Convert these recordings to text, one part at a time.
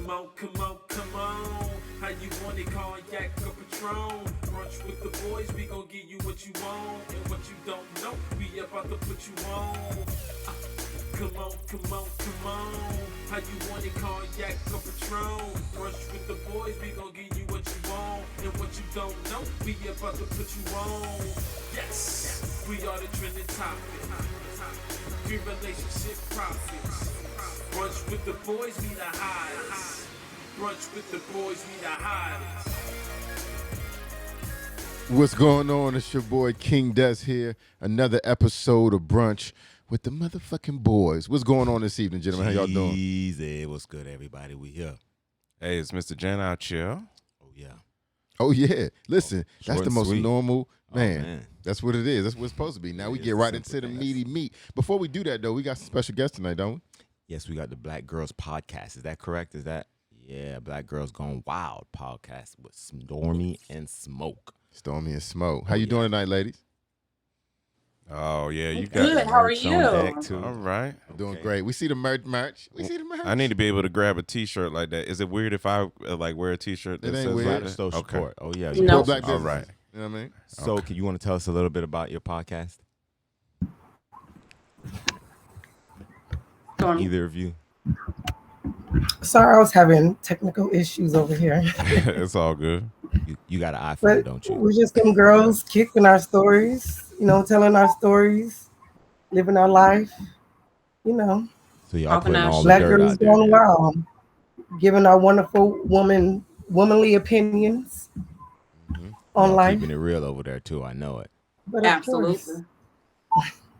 come on. How you want it, cognac or Patron? Brunch with the boys, we gon' give you what you want. And what you don't know, we about to put you on. Come on. How you want it, cognac or Patron? Brunch with the boys, we gon' give you what you want. And what you don't know, we about to put you on. Yes, we are the trending topic. We relationship prophets. Brunch with the boys, we the hottest. Brunch with the boys, we the hottest. What's going on? It's your boy King Des here. Another episode of Brunch with the motherfucking boys. What's going on this evening, gentlemen? How y'all doing? Easy. What's good, everybody? We here. Hey, it's Mr. Gent out here. Oh, yeah. Listen, that's the most sweet. normal. Man, man. that's what it is. That's what it's supposed to be. Now we get right into the meaty meat. Before we do that, though, we got some special guests tonight, don't we? Yes, we got the Black Girls Podcast. Is that correct? Yeah, Black Girls Gone Wild podcast with Stormy and Smoke. Stormy and Smoke. How you doing tonight, ladies? Oh, yeah, you got Good. How are merch you? on deck, too. All right. Doing great. We see the merch. I need to be able to grab a T-shirt like that. Is it weird if I wear a T-shirt that It ain't says weird. like Black that? social Okay. support. Oh, yeah. No. Black All business. right. You know what I mean? So, you want to tell us a little bit about your podcast? Stormy. Either of you? Sorry, I was having technical issues over here. It's all good. You got an iPhone, But don't you? we're just some girls kicking our stories, telling our stories, living our life, So y'all Talking putting our all the Black dirt girls out there. going wild, giving our wonderful womanly opinions on Y'all life. keeping it real over there, too. I know it. But of course, Absolutely.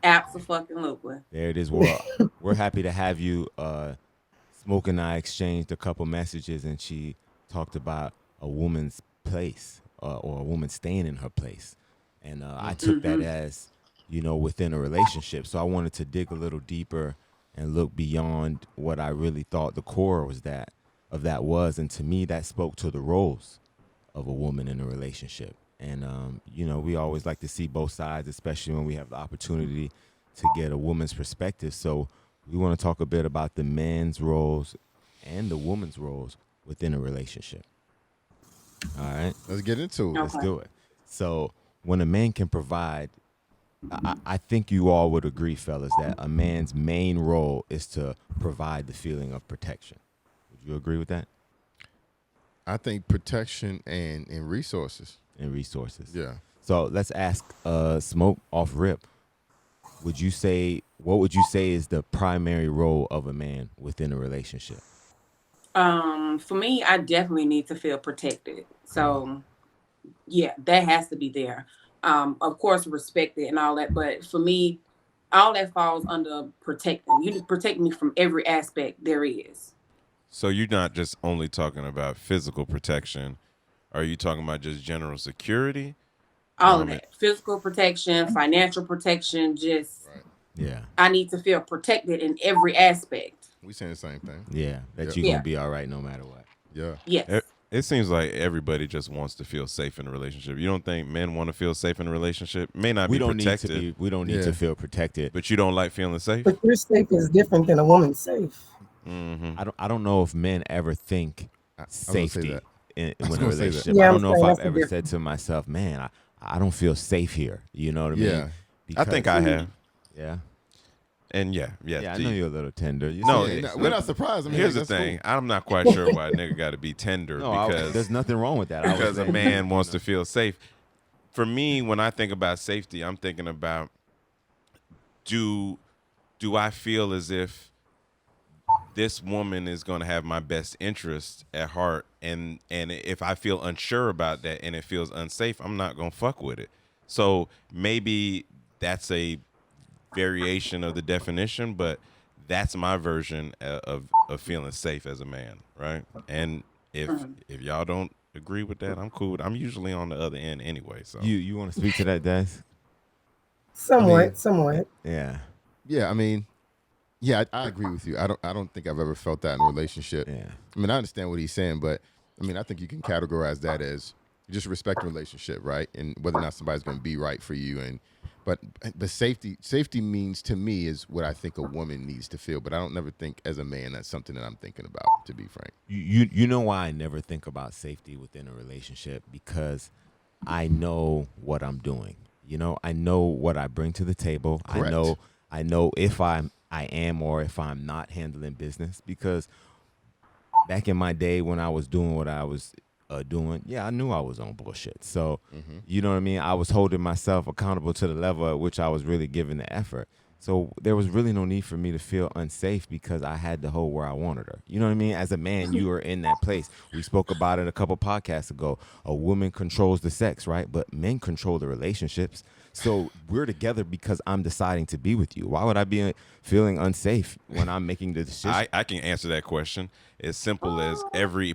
Absolutely. There it is. We're happy to have you. Smoke and I exchanged a couple messages, and she talked about a woman's place or a woman staying in her place. And I took that as, within a relationship. So I wanted to dig a little deeper and look beyond what I really thought the core was of that was. And to me, that spoke to the roles of a woman in a relationship. And, we always like to see both sides, especially when we have the opportunity to get a woman's perspective. So we want to talk a bit about the men's roles and the woman's roles within a relationship. All right, Let's get into it. Okay. let's do it. So when a man can provide, I think you all would agree, fellas, that a man's main role is to provide the feeling of protection. Would you agree with that? I think protection and resources. And resources. Yeah. So let's ask Smoke off rip. What would you say is the primary role of a man within a relationship? For me, I definitely need to feel protected. So, yeah, that has to be there. Of course, respected and all that. But for me, all that falls under protecting. You need to protect me from every aspect there is. So you're not just only talking about physical protection. Are you talking about just general security? All of that. Physical protection, financial protection, just Yeah. I need to feel protected in every aspect. We saying the same thing. Yeah. That Yeah. you're Yeah. going to be all right no matter what. Yeah. Yes. It seems like everybody just wants to feel safe in a relationship. You don't think men want to feel safe in a relationship? May not We be don't protected, we don't need to feel protected. but you don't like feeling safe? but your safe is different than a woman's safe. Mm-hmm. I don't know if men ever think I was gonna say safety that. in I was when a gonna say that. relationship. Yeah, I I'm don't know if saying I've that's the ever said difference. to myself, man, I don't feel safe here. You know what I mean? Yeah. I think I have. Yeah. And yeah. Yeah, I know you're a little tender. No, Yeah, we're not surprised. I mean, Here's the that's thing. cool. I'm not quite sure why a nigga got to be tender because there's nothing wrong with that. I was because a saying- man wants to feel safe. For me, when I think about safety, I'm thinking about do I feel as if this woman is going to have my best interest at heart, and if I feel unsure about that and it feels unsafe, I'm not going to fuck with it. So maybe that's a variation of the definition, but that's my version of feeling safe as a man, right? And if y'all don't agree with that, I'm cool. I'm usually on the other end anyway. So You want to speak to that, Des? Somewhat. Yeah. Yeah, I mean, yeah, I agree with you. I don't think I've ever felt that in a relationship. Yeah. I mean, I understand what he's saying, but I mean, I think you can categorize that as just respect the relationship, right? And whether or not somebody's going to be right for you. But safety means to me is what I think a woman needs to feel. But I don't never think as a man that's something that I'm thinking about, to be frank. You know why I never think about safety within a relationship? Because I know what I'm doing. You know, I know what I bring to the table. Correct. I know if I am or if I'm not handling business. Because back in my day when I was doing what I was doing, yeah, I knew I was on bullshit. So, you know what I mean? I was holding myself accountable to the level at which I was really giving the effort. So there was really no need for me to feel unsafe because I had the hoe where I wanted her. You know what I mean? As a man, you are in that place. We spoke about it a couple podcasts ago. A woman controls the sex, right? But men control the relationships. So we're together because I'm deciding to be with you. Why would I be feeling unsafe when I'm making the decision? I can answer that question. As simple as every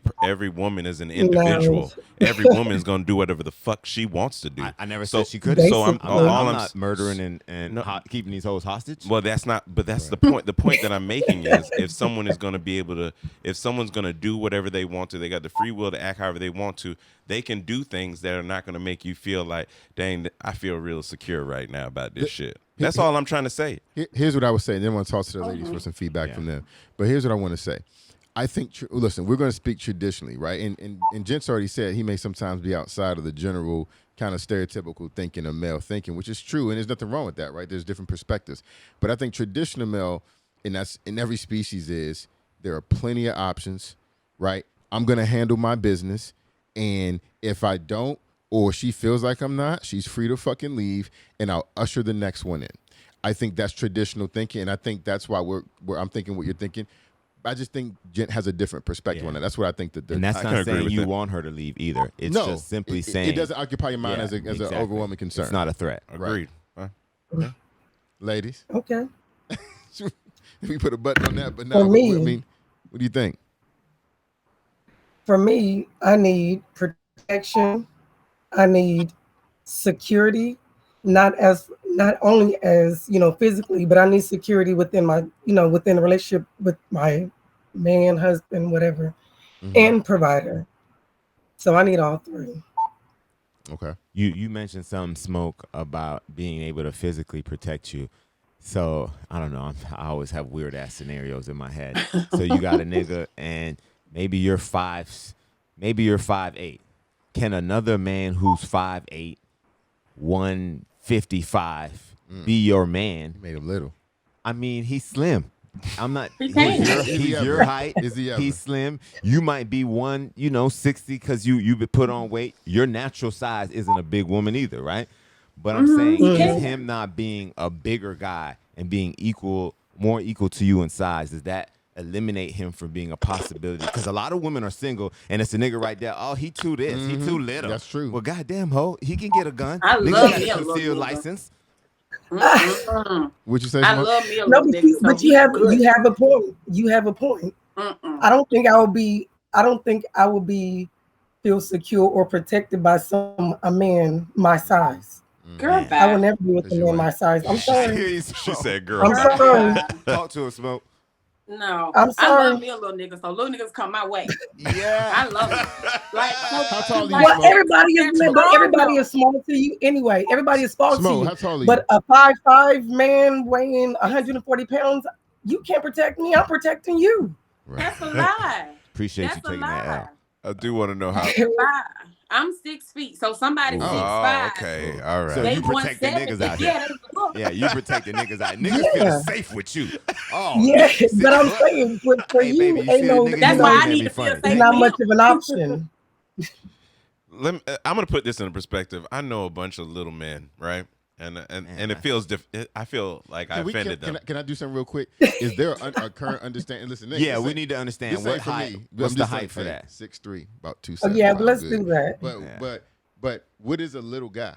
woman is an individual. Every woman is gonna do whatever the fuck she wants to do. I never So- said she couldn't. So I'm not murdering and No. keeping these hoes hostage. Well, that's not. But that's the point. The point that I'm making is, if someone is going to be able to, if someone's going to do whatever they want to, they got the free will to act however they want to. They can do things that are not going to make you feel like, dang, I feel real secure right now about this shit. That's all I'm trying to say. Here's what I would say. Then I want to talk to the ladies for some feedback from them. But here's what I want to say. I think, listen, we're going to speak traditionally, right? And Gent's already said he may sometimes be outside of the general kind of stereotypical thinking of male thinking, which is true, and there's nothing wrong with that, right? There's different perspectives. But I think traditional male, and that's in every species, is there are plenty of options, right? I'm going to handle my business, and if I don't, or she feels like I'm not, she's free to fucking leave, and I'll usher the next one in. I think that's traditional thinking, and I think that's why I'm thinking what you're thinking. I just think Gent has a different perspective on that. That's what I think that. And that's I not can agree saying with you that. want her to leave either. It's No, just simply saying it doesn't occupy your mind as an exactly. overwhelming concern. It's not a threat. Agreed. Ladies, Okay. we put a button on that, but For no. me- I mean, what do you think? For me, I need protection. I need security, not only as, physically, but I need security within my, within a relationship with my man, husband, whatever, and provider. So I need all three. Okay. You mentioned some Smoke about being able to physically protect you. So I don't know. I always have weird ass scenarios in my head. So you got a nigga and maybe you're 5'8". Can another man who's 5'8", 155 be your man? Made him little. I mean, he's slim. I'm not. He can. He's your height. Is he ever? He's slim. You might be 60 because you put on weight. Your natural size isn't a big woman either, right? But I'm saying is him not being a bigger guy and being more equal to you in size, does that eliminate him from being a possibility? Because a lot of women are single and it's a nigga right there. Oh, he too this. He too little. That's true. Well, goddamn ho, he can get a gun. I Nigga love got me a a little concealed nigga. license. What'd you say? I Smoke? love me a No, little but, nigga. you, So but you have a point. You have a point. I don't think I will be feel secure or protected by a man my size. Girl, I bye. will never be with a man my size. I'm sorry. She said, "Girl." I'm sorry. Talk to him, Smoke. No, I'm I sorry. love me a little nigga, so little niggas come my way. Yeah. I love it. Like, so, How tall are you, like, Smoke? Well, everybody is, That's but wrong, everybody though. is small to you anyway. Everybody is small to Smoke, you. how tall are you? But a 5'5" man weighing 140 pounds, you can't protect me. I'm protecting you. That's a lie. Appreciate That's you a taking that lie. out. I do want to know how. Bye. I'm 6 feet, so somebody 6'5". Oh, okay, all right. So They you protect the 170. niggas out here. Yeah, they Yeah, you protect the niggas out. Niggas Yeah. feel safe with you. Oh, Yeah, six but I'm foot. saying for Hey, you, baby, you ain't see the no, nigga That's you why looking I at need me to feel funny. safe. it's not much of an option. I'm gonna put this in perspective. I know a bunch of little men, right? And it feels I feel like I offended them. Can I do something real quick? Is there a current understanding? Listen, nigga, Yeah, this we ain't- need to understand this what ain't for height. me. What's I'm the just height saying, for hey, that? 6'3", about Oh, 270. yeah, but let's do that. But what is a little guy?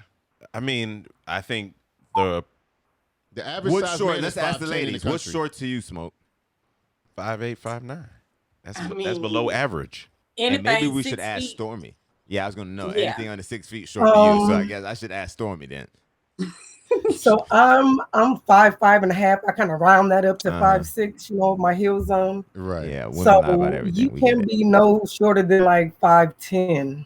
I mean, I think the The average What's size short? man Let's is ask the 5'10" in ladies. What's country. short to you, Smoke? 5'8", 5'9". That's I that's mean, below average. And anything maybe we 6 should ask feet. Stormy. Yeah, I was gonna know Yeah. anything under 6 feet short to you. So I guess I should ask Stormy then. So I'm 5'5" and a half. I kind of round that up to Uh-huh. 5'6", my heels on. Right. Yeah, women So lie about everything. you We get can it. be no shorter than like 5'10".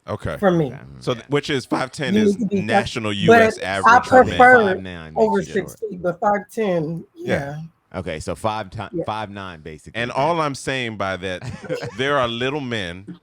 Okay. for me. So which is 5'10" You is need to be national but U.S. I average for men. prefer 5'9" makes over you 6 short. feet, but 5'10", yeah. Okay, so Yeah. 5'9" basically. And all I'm saying by that, there are little men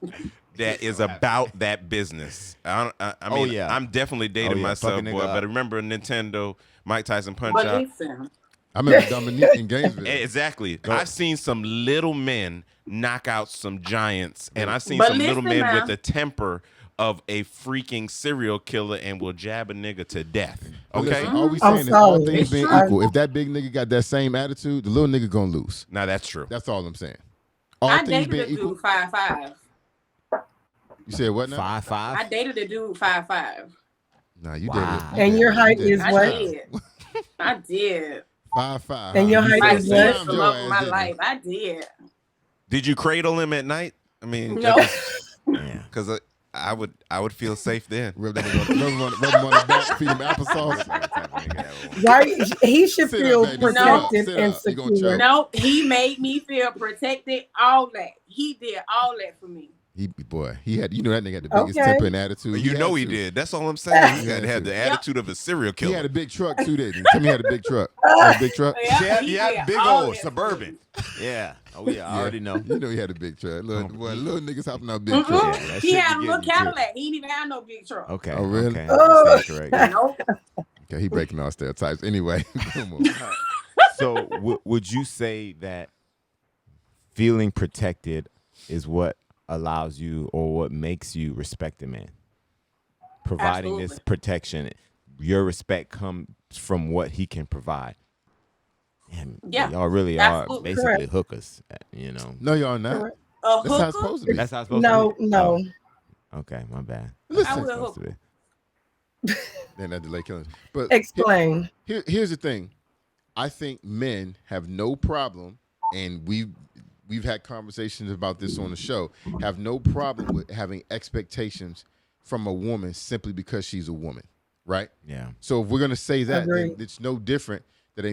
that is about that business. I mean, yeah. I'm definitely dating myself, fucking boy. nigga But up. remember Nintendo, Mike Tyson Punch But Out? listen, I remember Dominique in Gainesville. Exactly. I've seen some little men knock out some giants, and I've seen but some little listen men with now. the temper of a freaking serial killer and will jab a nigga to death. But Okay? listen, all we I'm saying is all sorry. things It's being true. equal. If that big nigga got that same attitude, the little nigga gonna lose. Now that's true. That's all I'm saying. All I things dated being a equal. dude 5'5". You said what now? 5'5". I dated a dude 5'5". Nah, you Wow. dated. And your height is I what? did. I did. 5'5". And your You height said Like is some what? yes, times the your love ass of my didn't. life. I did. Did you cradle him at night? I mean, No. Yeah. because I would feel safe then. Rub him on the back, feed him applesauce. Right? He should Sit feel up, baby. protected Sit and up. You gonna secure. choke. No, he made me feel protected. All that. He did all that for me. He had, that nigga had the biggest Okay. temper and attitude. You know he had to. did. That's all I'm saying. He He got had to have to. the attitude of a serial He had killer. a big truck too, didn't he? Tell me he had a big truck. He had a big truck. Yeah, he did big all old that for Suburban. me. Yeah. Oh yeah, I already know. You know he had a big truck. Little niggas hopping out big Mm-mm. truck. Yeah, that He shit had a be little getting you, too. Cadillac. He didn't even have no big truck. Okay. Oh, really? Okay. Oh. You stand corrected. Nope. Okay, he breaking all stereotypes. Anyway, come on. So would you say that feeling protected is what allows you or what makes you respect a man? Providing this Absolutely. protection, your respect comes from what he can provide. And Yeah, y'all really absolutely. are basically Correct. hookers, you know. No, y'all not. Correct. A That's how it's hooker? supposed to be. That's how it's supposed No, to be. no. Oh, okay, my bad. Listen. That's how it's I will supposed to hook. be. Then that delay killings. But Explain. here's the thing. I think men have no problem, and we've had conversations about this on the show, have no problem with having expectations from a woman simply because she's a woman, right? Yeah. So if we're gonna say that, then Agreed. it's no different that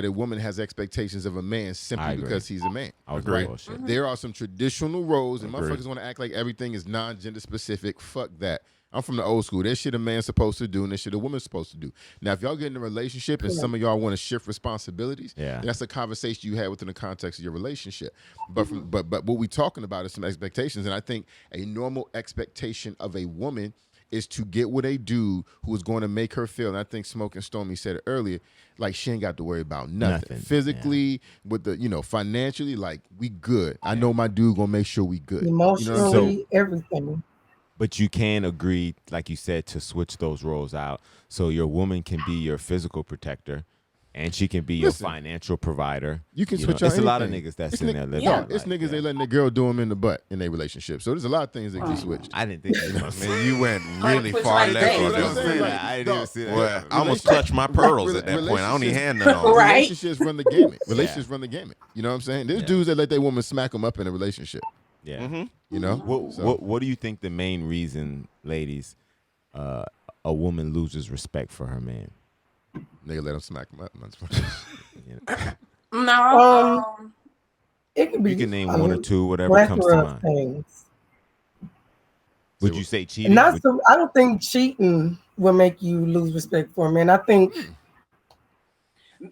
a woman has expectations of a man I simply agree. because he's a man. I was right? bullshit. There are some traditional roles, and Agreed. motherfuckers want to act like everything is non-gender specific. Fuck that. I'm from the old school. There's shit a man's supposed to do, and there's shit a woman's supposed to do. Now, if y'all get in a relationship and some of y'all want to shift responsibilities, Yeah. then that's a conversation you had within the context of your relationship. But but what we're talking about is some expectations, and I think a normal expectation of a woman is to get with a dude who is going to make her feel, and I think Smoke and Stormy said it earlier, like she ain't got to worry about nothing. Physically, with the, financially, like we good. I know my dude gonna make sure we good. Emotionally, You know what I'm saying? everything. But you can agree, like you said, to switch those roles out. So your woman can be your physical protector, and she can be your financial provider. You can know, switch out It's a lot of anything. niggas that's It's in there living. yeah. that It's life, niggas they letting their girl do them in the butt in their relationship. So there's a lot of things that can be switched. I didn't think you was Man, you went really Push far like left that. on You know what I'm this. saying? Like, I didn't even see that. Well, I almost clutched my pearls at that point. I don't even have none on. Right. Relationships run the gamut. Relationships run the gamut. You know what I'm saying? There's dudes that let their woman smack them up in a relationship. Yeah. Mm-hmm. You know? What do you think the main reason, ladies, a woman loses respect for her man? Nigga let them smack them up. You know, No. It could be. you can name I one or mean, two, whatever comes to plethora of mind. things. Would you say cheating? Not so. I don't think cheating will make you lose respect for a man. I think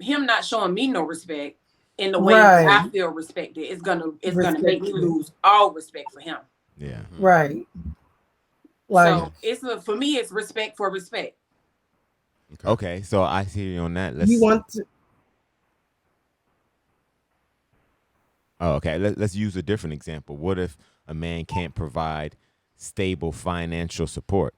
Him not showing me no respect in the way Right. that I feel respected is gonna make me Respected. lose all respect for him. Yeah. right. Like So for me, it's respect for respect. Okay, so I hear you on that. Let's. you want to. Oh, okay. Let's use a different example. What if a man can't provide stable financial support?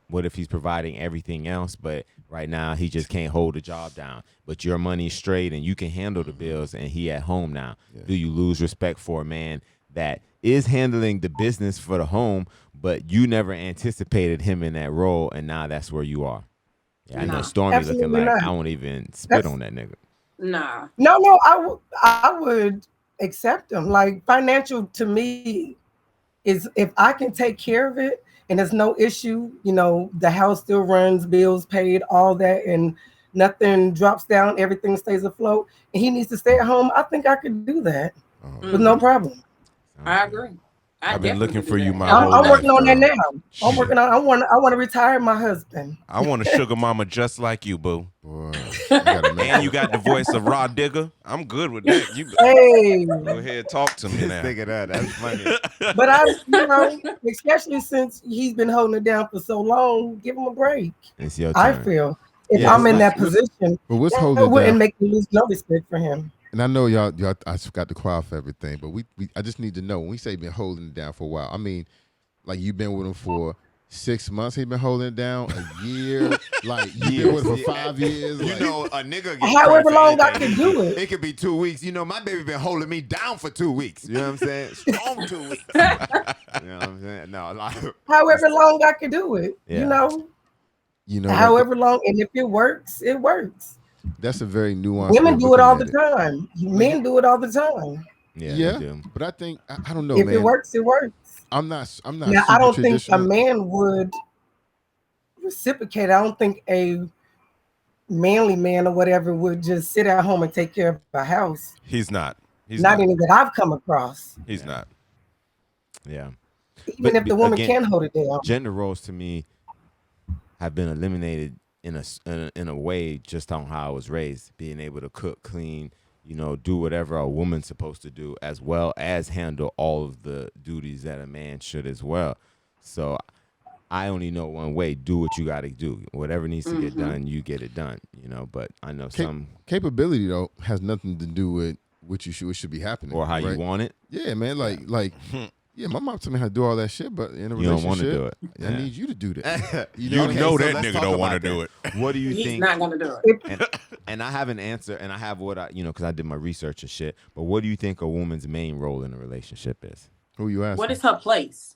What if he's providing everything else, but right now he just can't hold a job down? But your money's straight and you can handle the bills, and he at home now. Yeah. Do you lose respect for a man that is handling the business for the home, but you never anticipated him in that role, and now that's where you are? Yeah, I know Stormy looking like I won't even spit on that nigga. Nah. No, I would accept them. Like financial to me is if I can take care of it and there's no issue, the house still runs, bills paid, all that, and nothing drops down, everything stays afloat, and he needs to stay at home, I think I could do that with no problem. I agree. I've been definitely looking do for you that. my And whole I'm life, working on that girl. now. I'm working on. I want to retire my husband. I want a sugar mama just like you, boo. Boy, you gotta make And you got the voice of Raw Digger. I'm good with that. You Hey, go ahead, talk to me Just now. think of that. That's funny. but especially since he's been holding it down for so long, give him a break. It's your I turn. feel if Yeah, I'm in that what's- position, but what's that holding it wouldn't down? make me lose no respect for him. And I know y'all, I got the crowd for everything, but I just need to know when we say been holding it down for a while. I mean, like you've been with him for 6 months. He been holding it down a year. Like you've been with him for 5 years. You Like, know, a nigga get However credit for long I anything. can do it. It could be 2 weeks. You know, my baby been holding me down for 2 weeks. You know what I'm saying? Strong 2 weeks. You know what I'm saying? No, like, However long I can do it. Yeah. you know, However long, and if it works, it works. that's a very nuanced. Women way of do it all the looking at time. Men do it all the time. yeah, they Yeah, do. but I think I don't know, If man. it works, it works. I'm not Now, super I don't think a traditional. man would reciprocate. I don't think a manly man or whatever would just sit at home and take care of a house. He's not. He's Not not. any that I've come across. He's not. Yeah. Even But if the woman again, can hold it down. Gender roles to me have been eliminated in a way just on how I was raised, being able to cook, clean, you know, do whatever a woman's supposed to do, as well as handle all of the duties that a man should as well. So I only know one way: do what you got to do. Whatever needs to get done, you get it done. You know, but I know some Capability though has nothing to do with what should be happening or how right? you want it. Yeah, man. Like. Yeah, my mom told me how to do all that shit, but in a You don't relationship, want to do it. I need you to do that. You what I mean? know so that let's nigga talk don't want to about do that. it. What do you He's think? not gonna do it. And I have an answer, and I have what I, you know, because I did my research and shit. But what do you think a woman's main role in a relationship is? Who you asking? What is her place?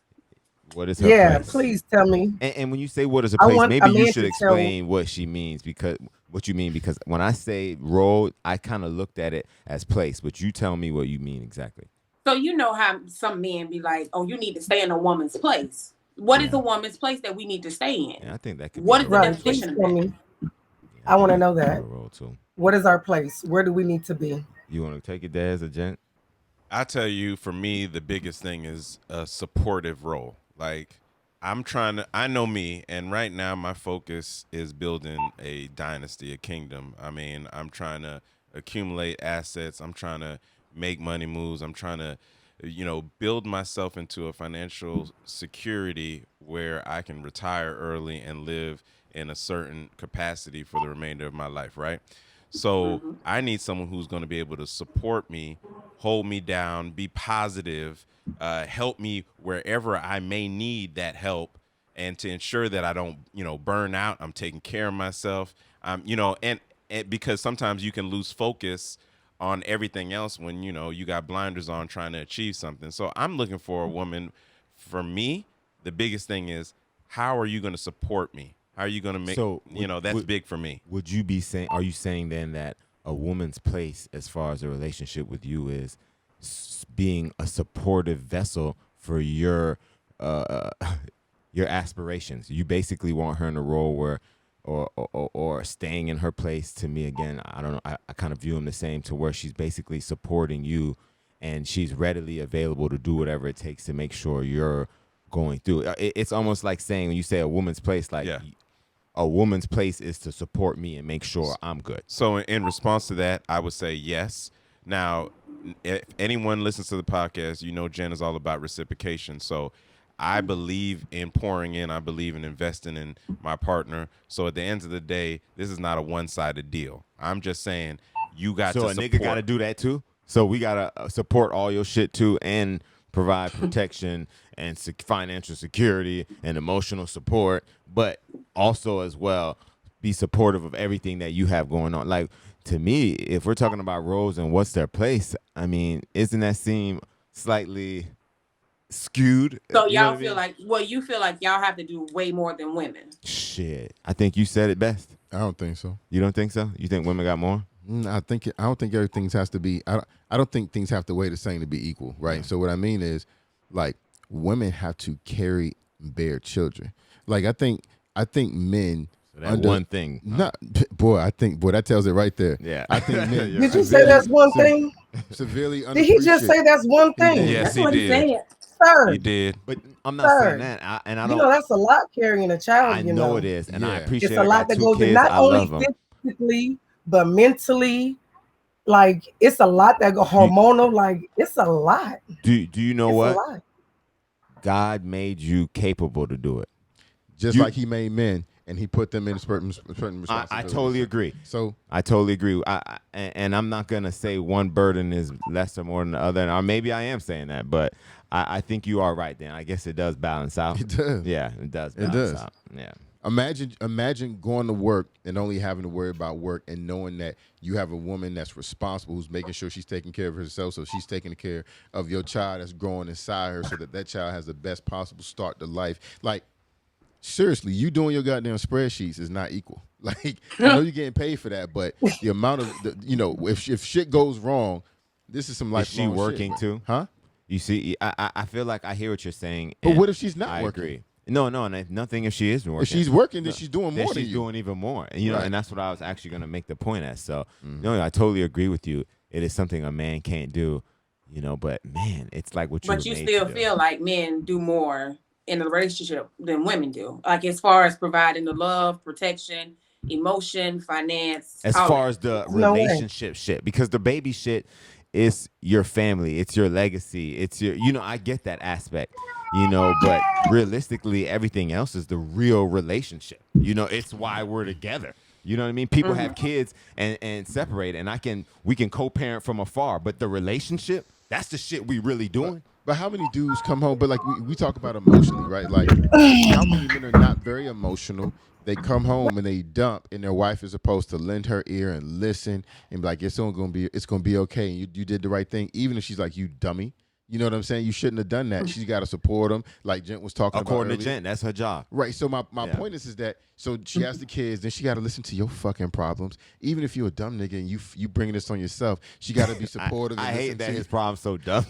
What is her Yeah, place? please tell me. And when you say what is a I place, want maybe a you man should to tell- explain what she means, because what you mean, because when I say role, I kind of looked at it as place, but you tell me what you mean exactly. So you know how some men be like, "Oh, you need to stay in a woman's place." What is Yeah. a woman's place that we need to stay in? And I think that could What be is a the role. Right, please definition of tell that? me. I want to know Could be that. a role too. What is our place? Where do we need to be? You want to take it there as a gent? I tell you, for me, the biggest thing is a supportive role. Like, I know me, and right now my focus is building a dynasty, a kingdom. I mean, I'm trying to accumulate assets. I'm trying to make money moves. I'm trying to, build myself into a financial security where I can retire early and live in a certain capacity for the remainder of my life, right? So I need someone who's going to be able to support me, hold me down, be positive, help me wherever I may need that help, and to ensure that I don't, burn out. I'm taking care of myself. And because sometimes you can lose focus on everything else when, you got blinders on trying to achieve something. So I'm looking for a woman. For me, the biggest thing is, how are you going to support me? How are you going to make, that's big for me. Would you be saying, are you saying then that a woman's place as far as a relationship with you is being a supportive vessel for your aspirations? You basically want her in a role where, or staying in her place. To me, again, I don't know, I kind of view them the same, to where she's basically supporting you and she's readily available to do whatever it takes to make sure you're going through. It's almost like saying, when you say a woman's place, like a woman's place is to support me and make sure I'm good. So in response to that, I would say yes. Now, if anyone listens to the podcast, Jen is all about reciprocation. So I believe in pouring in. I believe in investing in my partner. So at the end of the day, this is not a one-sided deal. I'm just saying you got to So a support. nigga got to do that too? So we got to support all your shit too, and provide protection and financial security and emotional support, but also as well be supportive of everything that you have going on. Like, to me, if we're talking about roles and what's their place, I mean, isn't that seem slightly skewed? So You know y'all what I feel mean? like, you feel like y'all have to do way more than women. Shit, I think you said it best. I don't think so. You don't think so? You think women got more? I don't think everything has to be. I don't think things have to weigh the same to be equal, right? So what I mean is, like, women have to carry and bear children. Like, I think men. So that one thing. Not, boy, that tells it right there. Yeah. I think men. Did you say that's one thing? Severely Did he just say that's one thing? Yes, That's he what he did. said. sir. You did. But I'm not saying Sir. that. I You don't. know that's a lot carrying a child. I know it is, and I Yeah. appreciate. It's a I lot got that 2 goes in kids. not I only love them. physically but mentally. Like it's a lot that go hormonal. Like it's a lot. Do you know It's what? a lot. God made you capable to do it. Just like he made men and he put them in certain responsibilities. I totally agree. So I totally agree. And I'm not gonna say one burden is less or more than the other, or maybe I am saying that, but I think you are right. Then I guess it does balance out. it does. Yeah, it does. It Balance does. out. Yeah. Imagine going to work and only having to worry about work and knowing that you have a woman that's responsible, who's making sure she's taking care of herself, so she's taking care of your child that's growing inside her, so that child has the best possible start to life. Like, seriously, you doing your goddamn spreadsheets is not equal. Like, I know you're getting paid for that, but the amount of if shit goes wrong, this is some lifelong Is she working shit. too? Huh? You see, I feel like I hear what you're saying. But and what if she's not I working? agree. No, and nothing if she is working. If she's working, then she's doing then more than she's you. doing even more. And, you know, Right. and that's what I was actually going to make the point at. So, no, I totally agree with you. It is something a man can't do, but man, it's like what you But you still feel like men do more in a relationship than women do. Like as far as providing the love, protection, emotion, finance. as all far that. as the No way. relationship shit, because the baby shit is your family, it's your legacy, it's your, I get that aspect, but realistically, everything else is the real relationship. It's why we're together. You know what I mean? People have kids and separate, and we can co-parent from afar, but the relationship, that's the shit we really doing. But how many dudes come home? But like we talk about emotionally, right? Like how many men are not very emotional? They come home and they dump, and their wife is supposed to lend her ear and listen and be like, it's gonna be okay. And you did the right thing, even if she's like, you dummy. You know what I'm saying? You shouldn't have done that. She's got to support him, like Gent was talking about According earlier. to Gent, that's her job. Right. So my point is that so she has the kids, then she got to listen to your fucking problems. Even if you're a dumb nigga and you bringing this on yourself, she got to be supportive. I and hate listen that to his problem's so dumb.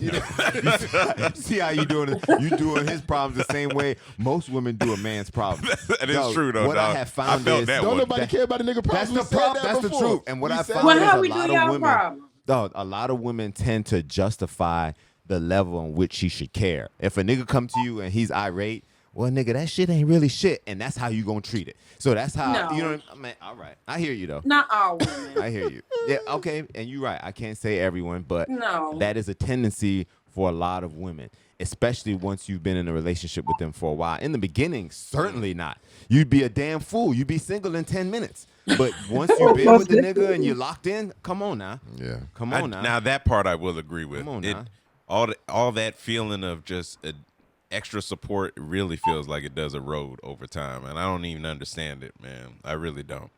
See how you doing it? You doing his problems the same way most women do a man's problem. That is true, though. What I have found felt is that Don't one. nobody care about a nigga that's problems. the problem. That's the truth. And what I found Well, is how a we do lot of y'all women. problem? No, a lot of women tend to justify the level in which she should care. If a nigga come to you and he's irate, well, nigga, that shit ain't really shit, and that's how you gonna treat it. So that's how No. you know. What I mean, all right, I hear you though. Not all women. I hear you. Yeah, okay, and you're right. I can't say everyone, but No. that is a tendency for a lot of women, especially once you've been in a relationship with them for a while. In the beginning, certainly not. You'd be a damn fool. You'd be single in 10 minutes. But once you've been with the nigga and you're locked in, come on now. Yeah. Come on now. Now that part I will agree with. Come on now. All that feeling of just extra support really feels like it does erode over time, and I don't even understand it, man. I really don't.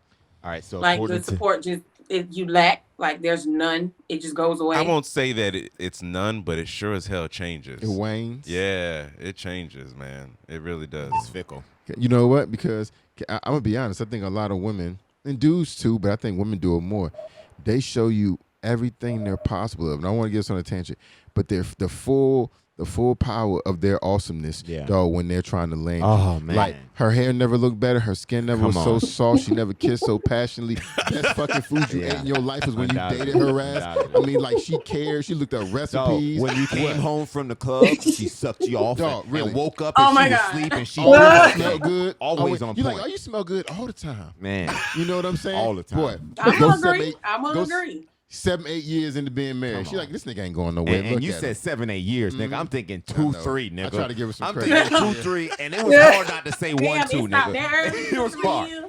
All right, so Like the support you lack, like there's none. It just goes away. I won't say that it's none, but it sure as hell changes. It wanes. Yeah, it changes, man. It really does. it's fickle. You know what? Because I'm gonna be honest. I think a lot of women and dudes too, but I think women do it more. They show you everything they're possible of. And I want to get us on a tangent, but they're the full power of their awesomeness, though, when they're trying to land. Oh, man. Like her hair never looked better, her skin never was so on. soft, she never kissed so passionately. Best fucking food you ate in your life was when you dated her ass. I mean, like she cared, she looked up recipes. When you came home from the club, she sucked you off and woke up and she was asleep and she smelled good. Always on You're point. like, oh, you smell good all the time. Man. You know what I'm saying? All the time. Boy, I'm go gonna agree. I'm gonna agree. 7-8 years into being married. She's like, this nigga ain't going nowhere. And Look you at said him. 7-8 years, nigga. I'm thinking 2-3, nigga. I try to give her some I'm credit. thinking 2-3, and it was hard not to say 1-2, Damn, nigga. It was hard.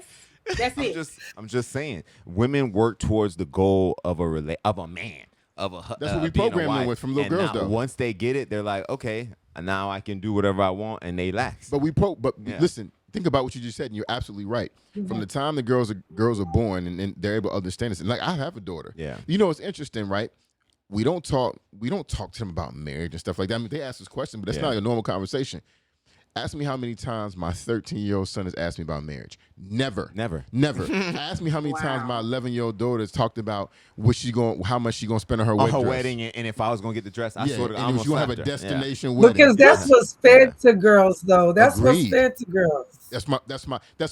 That's it. I'm just saying, women work towards the goal of a man, of a. That's what we being a program them wife. with from little And girls, now, though. Once they get it, they're like, okay, now I can do whatever I want, and they lax. But listen, think about what you just said, and you're absolutely right. From the time the girls are born and they're able to understand this, and like I have a daughter. Yeah. You know, it's interesting, right? We don't talk to them about marriage and stuff like that. I mean, they ask us questions, but that's not a normal conversation. Ask me how many times my 13-year-old son has asked me about marriage. Never. Ask me how many times my 11-year-old daughter has talked about how much she gonna spend on her On her dress. wedding, and if I was gonna get the dress, I swear to God, and I'm if you gonna have a slap her. destination wedding. Because that's what's fed to girls, though. That's Agreed. what's fed to girls. That's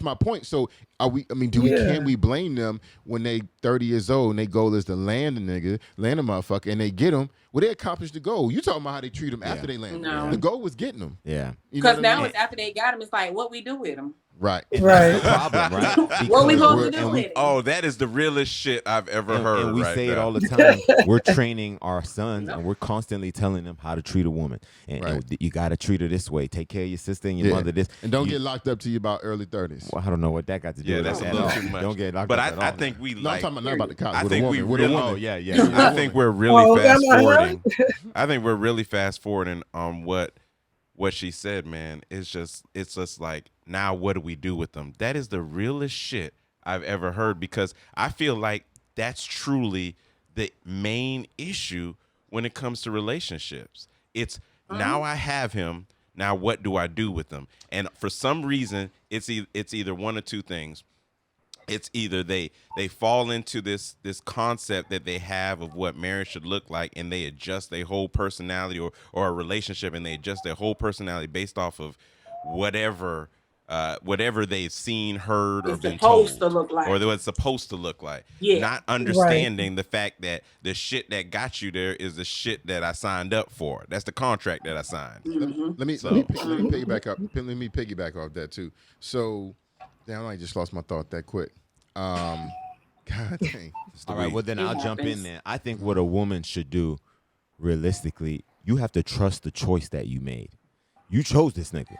my point. So are we? I mean, can we blame them when they 30 years old and their goal is to land a nigga, land a motherfucker, and they get them? Well, they accomplished the goal. You talking about how they treat them after they land? No. The goal was getting them. Yeah. Because now it's after they got them. It's like what we do with them. Right. That's the problem, right? What we supposed to do with it? Oh, that is the realest shit I've ever heard. And we right say now. it all the time. We're training our sons, and we're constantly telling them how to treat a woman. And you got to treat her this way. Take care of your sister and your mother this. And don't get locked up till you about early 30s. Well, I don't know what that got to do with that's it a little too much. Don't get locked but up at all. I think we I'm like. talking about not about the cops. I with think a we woman, really. with a woman. Oh, yeah. I think we're really fast am I forwarding. I think we're really fast forwarding on what she said, man. It's just like, now what do we do with them? That is the realest shit I've ever heard, because I feel like that's truly the main issue when it comes to relationships. It's now I have him. Now what do I do with them? And for some reason, it's either one of two things. It's either they fall into this concept that they have of what marriage should look like, and they adjust their whole personality, or a relationship, and they adjust their whole personality based off of whatever they've seen, heard, or been told, to look like, or what it's supposed to look like. Yeah. Not understanding the fact that the shit that got you there is the shit that I signed up for. That's the contract that I signed. Let me piggyback up. Let me piggyback off that too. So, damn, I just lost my thought that quick. God dang. All right, well then I'll jump in there. I think what a woman should do, realistically, you have to trust the choice that you made. You chose this nigga.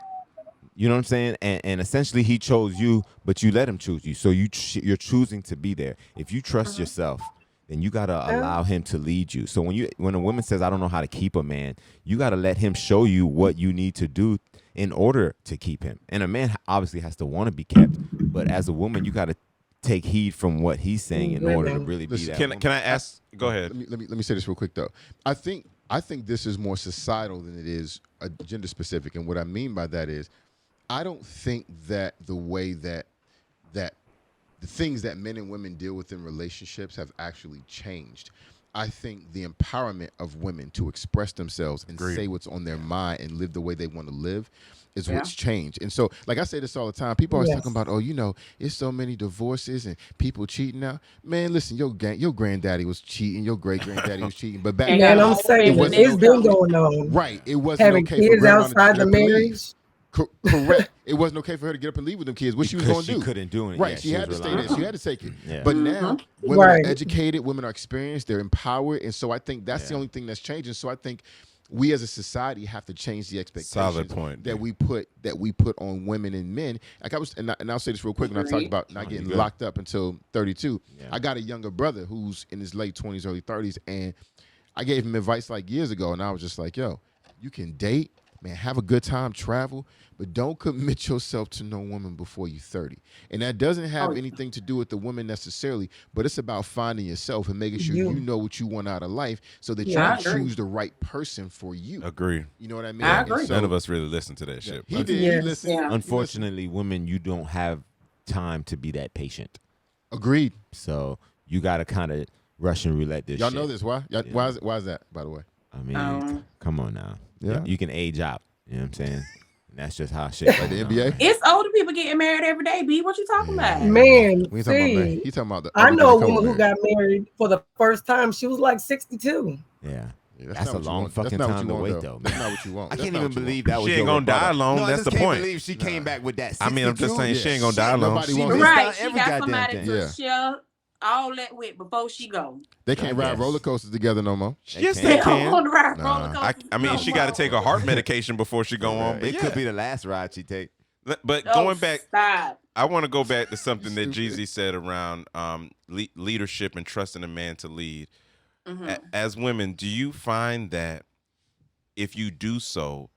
You know what I'm saying? And essentially he chose you, but you let him choose you. So you're choosing to be there. If you trust yourself, then you gotta allow him to lead you. So when a woman says, I don't know how to keep a man, you gotta let him show you what you need to do in order to keep him. And a man obviously has to want to be kept, but as a woman, you gotta take heed from what he's saying in order to really be that. Can I ask? Go ahead. Let me say this real quick though. I think this is more societal than it is gender specific, and what I mean by that is, I don't think that the way that the things that men and women deal with in relationships have actually changed. I think the empowerment of women to express themselves and say what's on their mind and live the way they want to live is what's changed. And so, like I say this all the time, people always talking about, it's so many divorces and people cheating now. Man, listen, your granddaddy was cheating, your great granddaddy was cheating, but back then, then, I'm saying it's been going on. Right, it wasn't having okay kids for outside the marriage. Correct. It wasn't okay for her to get up and leave with them kids. What she was going to do? She couldn't do it. Right. Yeah, she had to stay there. She had to take it. Yeah. But now women are educated, women are experienced, they're empowered, and so I think that's the only thing that's changing. So I think we as a society have to change the expectations that we put on women and men. Like and I'll say this real quick when I talk about not getting locked up until 32. Yeah. I got a younger brother who's in his late 20s, early 30s, and I gave him advice like years ago, and I was just like, yo, you can date, man, have a good time, travel, but don't commit yourself to no woman before you're 30. And that doesn't have anything to do with the woman necessarily, but it's about finding yourself and making sure you know what you want out of life so that you can choose the right person for you. Agree. You know what I mean? I agree. So, none of us really listen to that shit. He did. He listened. Yeah. Unfortunately, women, you don't have time to be that patient. Agreed. So you got to kind of Russian roulette this Y'all shit. know this. Why? Why is that, by the way? I mean, come on now. Yeah. You can age out. You know what I'm saying? And that's just how shit Like the NBA? It's older people getting married every day, B. What you talking about? Man, We talking about man. He talking about the. I know a everything woman who married. got married for the first time. She was like 62. Yeah. Yeah, That's not a what you long want. fucking That's not time what to you wait, want, though. That's not what you want. I That's can't not even what you believe want. that was She your ain't gonna die rebuttal. long. No, That's I the just can't point. believe she came back with that. I mean, I'm just saying she ain't gonna die long. Nobody She wants missed that. out Right, she every got goddamn somebody thing. to Yeah. share all that with before she go. They can't ride roller coasters together no more. Yes, They they They don't can. want to ride Nah. roller coasters. I mean, she got to take a heart medication before she go on. But It could be the last ride she take. But going back, Stop. I want to go back to something that Jeezy said around leadership and trusting a man to lead. As women, do you find that if you do so,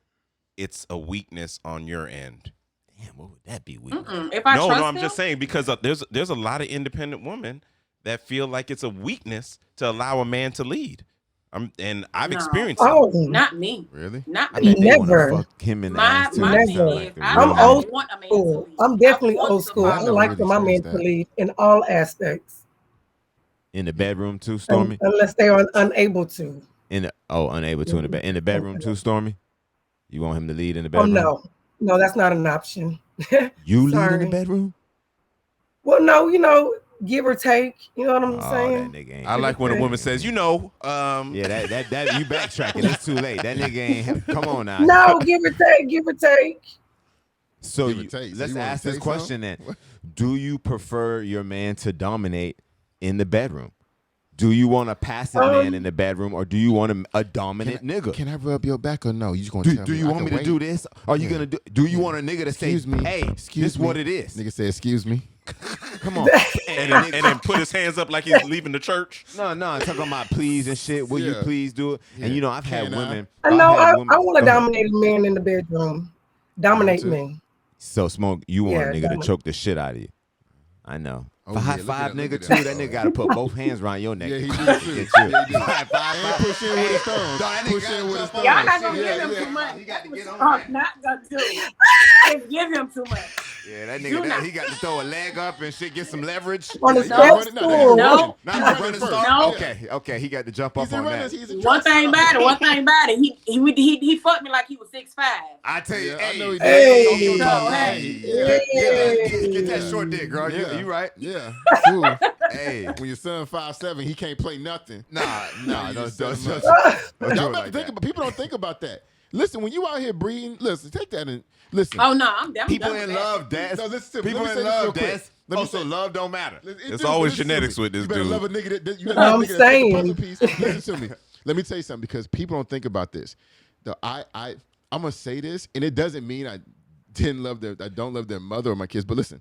it's a weakness on your end? Damn, what would that be? Weakness? If I No, trust I'm him, just saying because there's a lot of independent women that feel like it's a weakness to allow a man to lead. And I've No. experienced it. Oh, not me. Really? Not I me. bet they want Never. to fuck him in the My ass too. my That thing sound thing is, like the I real I'm don't old want a man school. to lead. I'm definitely I want old school. I somebody- like really for my says man that. to lead in all aspects, in the bedroom too, Stormy. unless they are unable to. Unable to in the bedroom too, Stormy. You want him to lead in the bedroom? No, that's not an option. You lead in the Sorry. bedroom? Well, no, give or take. You know what I'm Oh, saying? that nigga ain't. I like when a woman says, Yeah, that you backtracking. It's too late. That nigga ain't. Come on now. No, give or take, give or take. So Give or take. So let's you wanna ask this say question something? then. Do you prefer your man to dominate in the bedroom? Do you want a passive man in the bedroom, or do you want a dominant nigga? Can I rub your back or no? You just gonna tell me? Do you want me to do this? Are you gonna do? Do you want a nigga to Excuse say, me. "Hey, Excuse this me. what it is"? Nigga say, excuse me. Come on. and then put his hands up like he's leaving the church. No, I'm talking about please and shit. Will you Yeah. please do it? Yeah. And I've had Can I? women. I know I've had I women- want to Go ahead. dominate a man in the bedroom. Dominate too. me. So Smoke, you want Yeah, a nigga to dominate. choke the shit out of you? I know. Oh, For high yeah, five look nigga at too, that. that nigga got to put both hands around your neck. Yeah, to he get do too. you. Yeah, he do. High five, And push in with his thumbs. Push in with his thumbs. Y'all not gonna Yeah, give him yeah. too much. He got to get on I'm that. not gonna do. Just give him too much. Yeah, that Do nigga, not. he got to throw a leg up and shit, get some leverage. On the He step running- no, stool. he running. No. He's Not running running first. start. Yeah. Okay, he got to jump He's up a on runner. that. He's a One track thing star. about it. He fucked me like he was 6'5". I tell you, Yeah, I hey, know he Hey. did. hey, No, hey, hey. get that short dick, girl. Yeah. You right? Yeah. Fool. Hey, When your son 5'7", he can't play nothing. nah, You don't set do him it up. Y'all like about to think that. about. People don't think about that. Listen, when you out here breeding, listen, take that and listen. Oh no, I'm definitely People in love, Des. No, listen to me. People Let me in say this real love, quick. Des. Let me Also, say- love don't matter. It's always genetics with this you better dude. love a nigga that you I'm better love a nigga that's a saying. puzzle piece. Listen to me. Let me tell you something because people don't think about this. I'm gonna say this, and it doesn't mean I don't love their mother or my kids. But listen,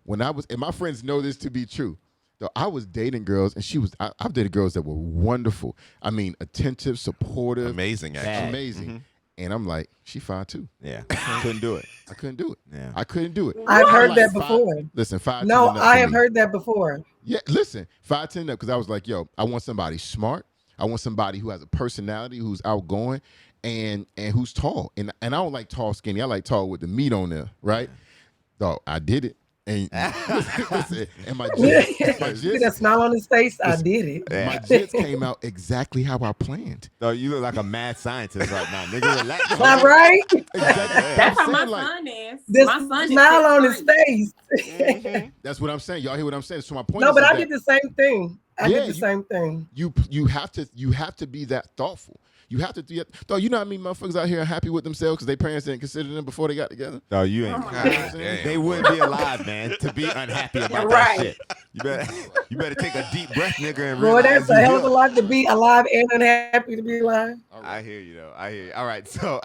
when I was, and my friends know this to be true. Though I was dating girls, and I've dated girls that were wonderful. I mean, attentive, supportive, Amazing, actually. amazing. And I'm like, she 5'2". Yeah, couldn't do it. I couldn't do it. Yeah. I couldn't do it. I've heard I'm that like, before. Listen, 5'10" No, and up I for have me. heard that before. Yeah, listen, 5'10" up because I was like, yo, I want somebody smart. I want somebody who has a personality, who's outgoing, and who's tall. And I don't like tall, skinny. I like tall with the meat on there, right? So I did it. And listen, and my See jits, that smile on his face? I Listen. did it. my jits came out exactly how I planned. No, you look like a mad scientist right now, nigga. Relax. All right. Exactly. That's how I'm my saying, like, son is. This My son smile on is his 6'3". face. that's what I'm saying. Y'all hear what I'm saying? So my point No, is but is I that did the same thing. I Yeah, did the same thing. you have to be that thoughtful. You have to do it. Though you know how many motherfuckers out here are happy with themselves because their parents didn't consider them before they got together. No, you ain't. Oh my God God. damn. They wouldn't be alive, man, to be unhappy about Right. that shit. You better take a deep breath, nigga, and Boy, realize that's a you hell of a good. lot to be alive and unhappy to be alive. I hear you though. I hear you. All right, so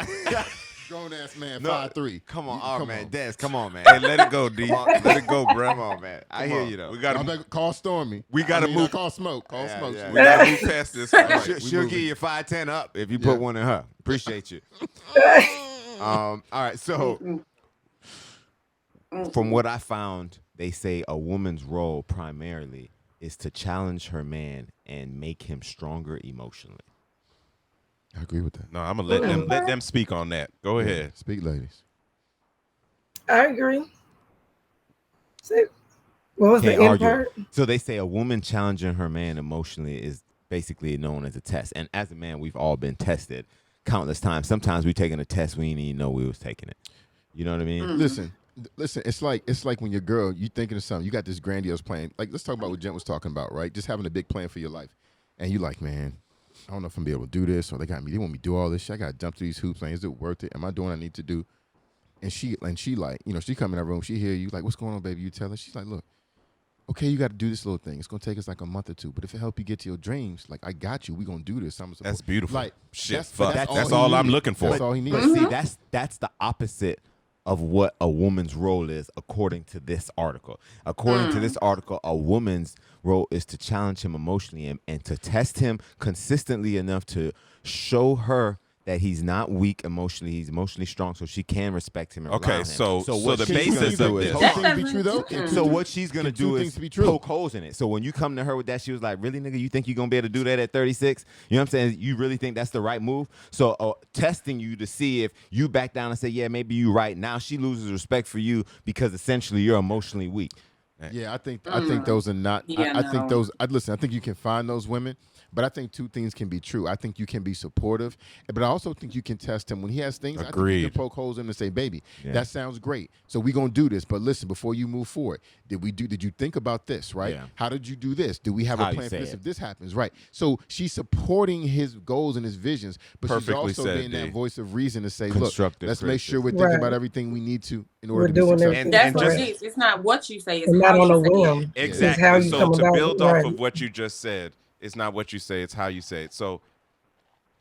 Grown ass man, No, 5'3". come on, You- oh man, Des, come on, man. Hey, let it go, D. Come on. Let it go, bro. Come on, man. I hear you though. We Y'all gotta better call Stormy. We gotta move- Call Smoke. Call Yeah, Smoke. yeah. we gotta move past this. All right. She'll moving. give you 5'10" up if you Yeah. put one in her. Appreciate you. All right, so from what I found, they say a woman's role primarily is to challenge her man and make him stronger emotionally. I agree with that. No, I'm gonna let them speak on that. Go ahead. Speak, ladies. I agree. See, what was Can't the end argue. part? So they say a woman challenging her man emotionally is basically known as a test. And as a man, we've all been tested countless times. Sometimes we taking a test we didn't even know we was taking it. You know what I mean? Listen. It's like when your girl, you thinking of something, you got this grandiose plan. Like, let's talk about what Gent was talking about, right? Just having a big plan for your life. And you like, man, I don't know if I'm gonna be able to do this, or they want me to do all this shit. I gotta jump through these hoops. Like, is it worth it? Am I doing what I need to do? And she like, she come in her room, she hear you, like, what's going on, baby? You tell her. She's like, look, okay, you got to do this little thing. It's gonna take us like a month or two, but if it help you get to your dreams, like, I got you. We gonna do this. That's beautiful. Like, Shit, that's- fuck. that's That's all all he I'm needed. looking for. That's all he But needs. see, that's the opposite of what a woman's role is, according to this article. According to this article, a woman's role is to challenge him emotionally and to test him consistently enough to show her that he's not weak emotionally. He's emotionally strong, so she can respect him and rely Okay, on him. so what the she's basis gonna of do is- this- hold Can on. two things be true though? Can So two- what she's gonna can two do things is be true? poke holes in it. So when you come to her with that, she was like, "Really, nigga? You think you're gonna be able to do that at 36? You know what I'm saying? You really think that's the right move?" So testing you to see if you back down and say, "Yeah, maybe you're right." Now she loses respect for you because essentially you're emotionally weak. Yeah, I think those are not. Yeah, I think no. those. Listen. I think you can find those women, but I think two things can be true. I think you can be supportive, but I also think you can test him when he has things. I think you Agreed. can poke holes in him and say, "Baby, Yeah. that sounds great. So we gonna do this, but listen, before you move forward, did you think about this? Right? Yeah. How did you do this? Do we have How a you plan for say this it. if this happens? Right? So she's supporting his goals and his visions, but she's Perfectly also said, being D. that voice of reason to say, "Look, Constructive let's make sure we're criticism. thinking Right. about everything we need to in We're order to be doing successful." everything That's what correct. it is. It's not what you say, it's And how not on you a say whim. it. It's Exactly. how you So come to about build it. off Right. of what you just said, it's not what you say, it's how you say it. So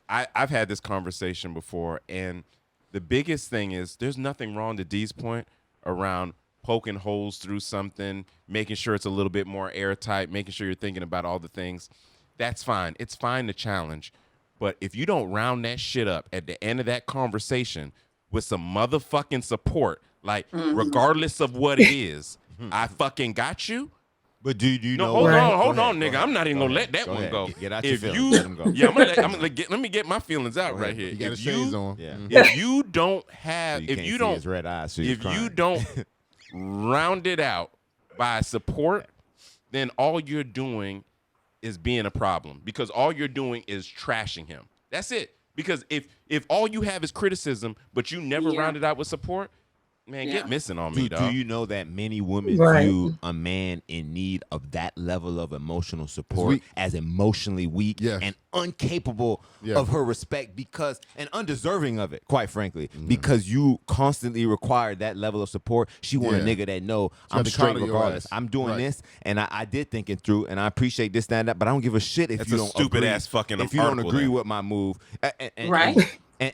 I've had this conversation before, and the biggest thing is there's nothing wrong to Dee's point around poking holes through something, making sure it's a little bit more airtight, making sure you're thinking about all the things. That's fine. It's fine to challenge. But if you don't round that shit up at the end of that conversation with some motherfucking support, like regardless of what it is, I fucking got you. But do you No, know? hold what- on, Go hold ahead, on, go nigga. ahead, I'm not even go gonna ahead, let that go one ahead. go. Get out your If feelings. you, Let 'em go. yeah, let me get my feelings out Go right ahead. here. You got If his shades you, on. Yeah. Mhm. if you don't have, You if can't you see don't, his red eyes, so you're if you crying. don't round it out by support, then all you're doing is being a problem because all you're doing is trashing him. That's it. Because if all you have is criticism, but you never Yeah. round it out with support, man, Yeah. get missing on me, Do dog. you know that many women Right. view a man in need of that level of emotional support weak. as emotionally weak Yes. and incapable Yeah. of her respect and undeserving of it, quite frankly, because you constantly require that level of support. She want a Yeah. nigga that know She got I'm to straight coddle your regardless. ass. I'm doing Right. this, and I did think it through, and I appreciate this, that, and that, but I don't give a shit if That's you a don't stupid agree, ass fucking if you don't article agree then. with my move. Right.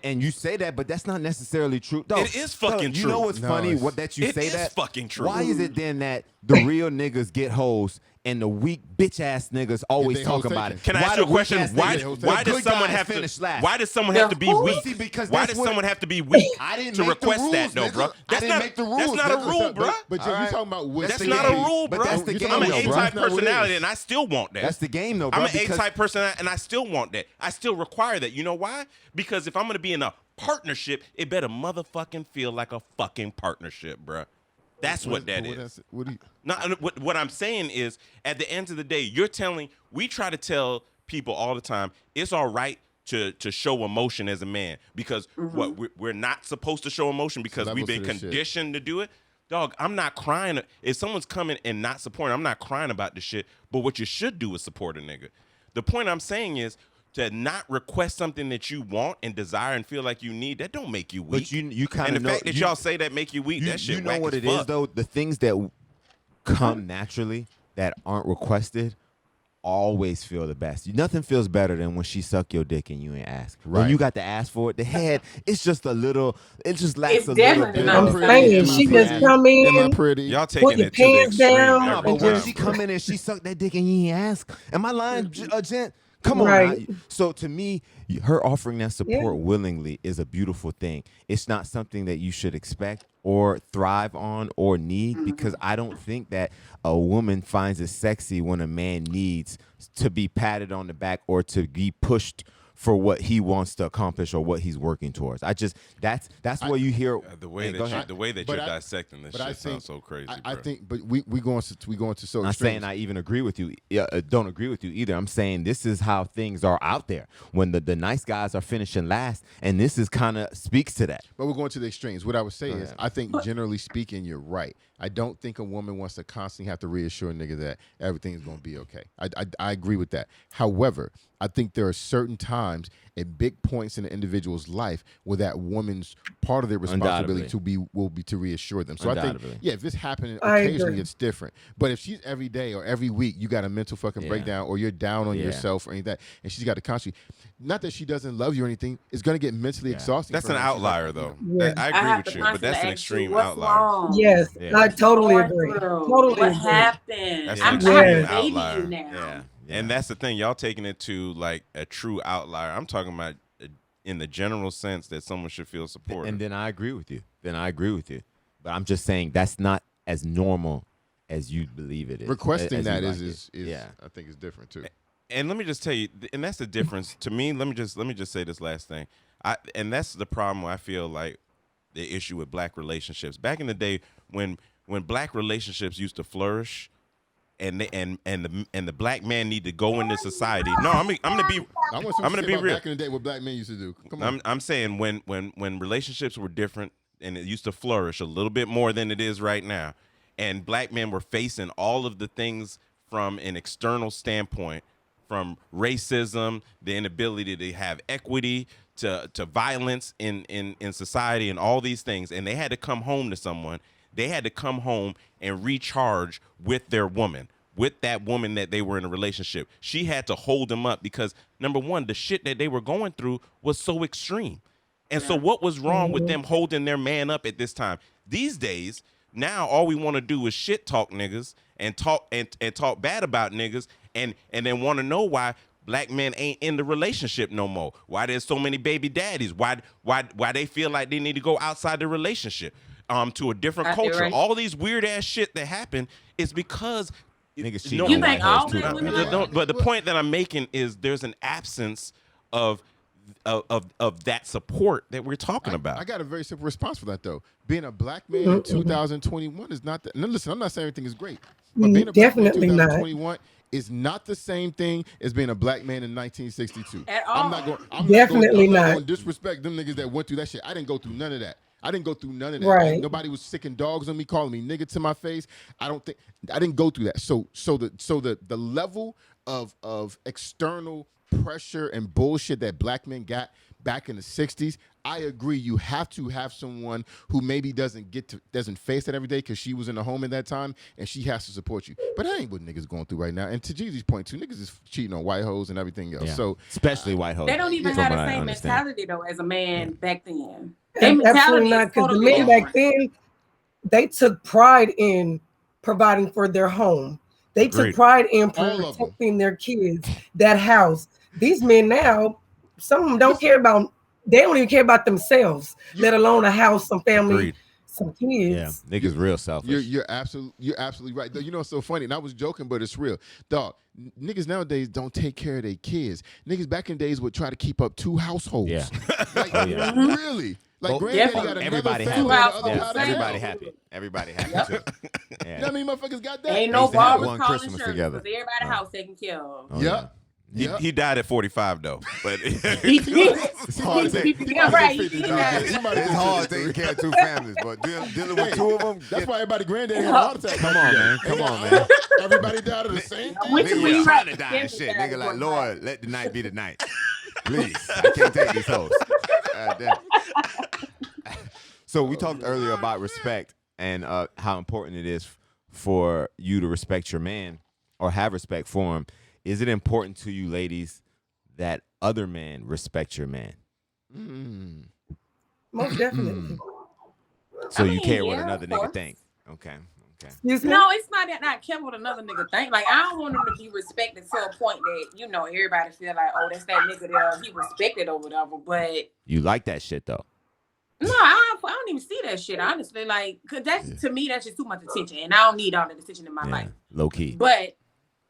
And you say that, but that's not necessarily true. No, It is fucking you know true. what's No, funny? it's- What that you It say is that fucking true. Why is it then that the real niggas get hoes and the weak bitch ass niggas always they talk hoes about taken. it? Can I Why ask you a the weak question? ass Why niggas- why the does good someone guys have to finish last? Why does someone The have to be who? weak? See, because Why that's does what- someone have to be weak I didn't to make the request that rules, though, nigga. bro? I That's didn't not make the That's rules, not a nigga. rule, bro. But All you right. talking about what That's That's the not a game. rule, But bro. that's the You game, talking I'm an about though, bro. A-type That's not what it personality, is. and I still want that. That's the game, though, bro. I'm an because- A-type personality, and I still want that. I still require that. You know why? Because if I'm gonna be in a partnership, it better motherfucking feel like a fucking partnership, bro. That's what that is. What do you? Not what I'm saying is, at the end of the day, we try to tell people all the time, it's all right to show emotion as a man because we're not supposed to show emotion because we've levels been to this shit. conditioned to do it. Dog, I'm not crying. If someone's coming and not supporting, I'm not crying about the shit. But what you should do is support a nigga. The point I'm saying is to not request something that you want and desire and feel like you need. That don't make you weak. But you kind and of the know fact that y'all say that make you weak, that shit you know whack what as it is fuck. though. The things that come naturally that aren't requested always feel the best. Nothing feels better than when she suck your dick and you ain't ask. When Right. you got to ask for it, the head, it's just a little. It just lacks It's a little definitely bit. not of- I'm pretty. saying Am I she just pretty? come Am I in, pretty? Y'all put taking your it to the pants extreme down, No, every but and when time, she just bro. come in and she sucked that dick and you ain't ask, am I lying, Gent? Come on, Right. now. So to me, her offering that support Yeah. willingly is a beautiful thing. It's not something that you should expect or thrive on or need because I don't think that a woman finds it sexy when a man needs to be patted on the back or to be pushed for what he wants to accomplish or what he's working towards. That's what you hear. The way Go ahead. that But you're I- dissecting this but I shit think- sounds so crazy. I bro. think, but we going to so I'm not extremes. saying I even agree with you. Don't agree with you either. I'm saying this is how things are out there when the nice guys are finishing last, and this is kind of speaks to that. But we're going to the extremes. What I would say Go is, ahead. I think generally speaking, you're right. I don't think a woman wants to constantly have to reassure a nigga that everything's going to be okay. I agree with that. However, I think there are certain times at big points in an individual's life where that woman's part of their responsibility will be to reassure them. So I think, Undoubtedly. yeah, if it's happening I occasionally, agree. it's different. But if she's every day or every week, you got a mental fucking Yeah. breakdown or you're down on Yeah. yourself or anything like that, and she's got to constantly, not that she doesn't love you or anything, it's going to get mentally exhausting. That's for an her. She's like, outlier, though. Yeah. I I agree have with to you, but that's an constantly ask you, extreme what's outlier. wrong? yes, Yeah. I totally Going agree. through? Totally What agree. happened? That's I'm an extreme baby outlier. you now. Yeah. And that's the thing. Y'all taking it to like a true outlier. I'm talking about in the general sense that someone should feel supported. And then I agree with you. But I'm just saying that's not as normal as you believe it is. Requesting as you that like is it. Yeah. I think is different too. And let me just tell you, and that's the difference to me. Let me just say this last thing. And that's the problem. I feel like the issue with black relationships. Back in the day when when black relationships used to flourish, and the black man need to go into society. No, I'm gonna be real. Back in the day, what black men used to do. Come on. I'm saying when relationships were different and it used to flourish a little bit more than it is right now, and black men were facing all of the things from an external standpoint, from racism, the inability to have equity, to violence in society, and all these things, and they had to come home to someone. They had to come home and recharge with their woman, with that woman that they were in a relationship. She had to hold them up because, number one, the shit that they were going through was so extreme. And so what was wrong with them holding their man up at this time? These days, now all we want to do is shit talk niggas and talk bad about niggas and then want to know why black men ain't in the relationship no more. Why there's so many baby daddies? Why they feel like they need to go outside the relationship to a different culture. Right. All these weird ass shit that happen is because niggas cheat. You think all black women? But the point that I'm making is there's an absence of that support that we're talking about. I got a very simple response for that though. Being a black man in 2021 is not that. Now listen, I'm not saying everything is great, but being a black man in 2021 is not the same thing as being a black man in 1962. At all. I'm not Definitely not going to disrespect them niggas that went through that shit. I didn't go through none of that. Right. Like, nobody was sicking dogs on me, calling me nigga to my face. I didn't go through that. So the level of external pressure and bullshit that black men got back in the 60s, I agree. You have to have someone who maybe doesn't face that every day because she was in the home at that time and she has to support you. But that ain't what niggas going through right now. And to Jeezy's point too, niggas is cheating on white hoes and everything else. Yeah. So especially white hoes. They don't even have the same mentality though as a man back then. Absolutely not, because the men back then, they took pride in providing for their home. They took pride in protecting their kids, that house. These men now, some of them don't care about. They don't even care about themselves, let alone a house, some family, some kids. Yeah, niggas real selfish. You're absolutely right. You know, it's so funny, and I was joking, but it's real. Dog, niggas nowadays don't take care of their kids. Niggas back in days would try to keep up 2 households. Yeah. Like, really? Like, granddaddy got another everybody family happy. on the other side of Everybody town. happy. Everybody happy too. You know what I mean? Motherfuckers got that. Ain't no barbers one calling Christmas shirts together. because everybody house taken care of. Oh, Yep. He died at 45 though, but It's hard to It's hard taking care of 2 families, but dealing with 2 of them. That's why everybody granddaddy had a heart attack. Come on, man. Come on, man. Everybody died of the same thing. Nigga was trying to die and shit. Nigga like, Lord, let the night be the night. Please, I can't take these hoes. So we talked earlier about respect and how important it is for you to respect your man or have respect for him. Is it important to you, ladies, that other men respect your man? Most definitely. So you care what another nigga think? Okay. No, it's not that I care what another nigga think. Like, I don't want him to be respected to a point that, you know, everybody feel like, oh, that's that nigga there. He respected or whatever. But you like that shit though. No, I don't even see that shit, honestly. Like, cause to me, that's just too much attention, and I don't need all that attention in my life. Low key. But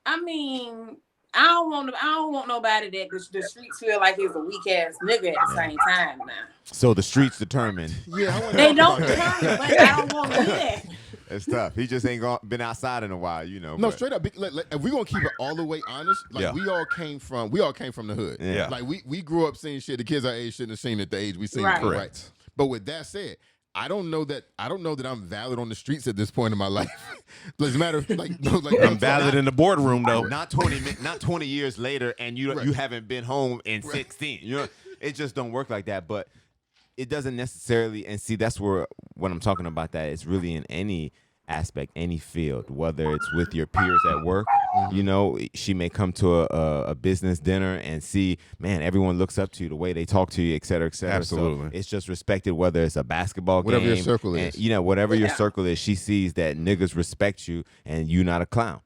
I mean, I don't want nobody that the streets feel like he's a weak ass nigga at the same time now. So the streets determine. They don't determine, but I don't want to do that. It's tough. He just ain't been outside in a while, you know. No, straight up. If we're gonna keep it all the way honest, like we all came from the hood. Yeah. Like we grew up seeing shit the kids our age shouldn't have seen at the age we seen. Right. Correct. But with that said, I don't know that I'm valid on the streets at this point in my life. Doesn't matter. I'm valid in the boardroom though. Not 20 years later, and you haven't been home in 16. You know, it just don't work like that. But it doesn't necessarily. And see, that's where when I'm talking about that, it's really in any aspect, any field, whether it's with your peers at work. You know, she may come to a business dinner and see, man, everyone looks up to you, the way they talk to you, et cetera, et cetera. Absolutely. So it's just respected, whether it's a basketball game. Whatever your circle is. You know, whatever your circle is, she sees that niggas respect you and you not a clown.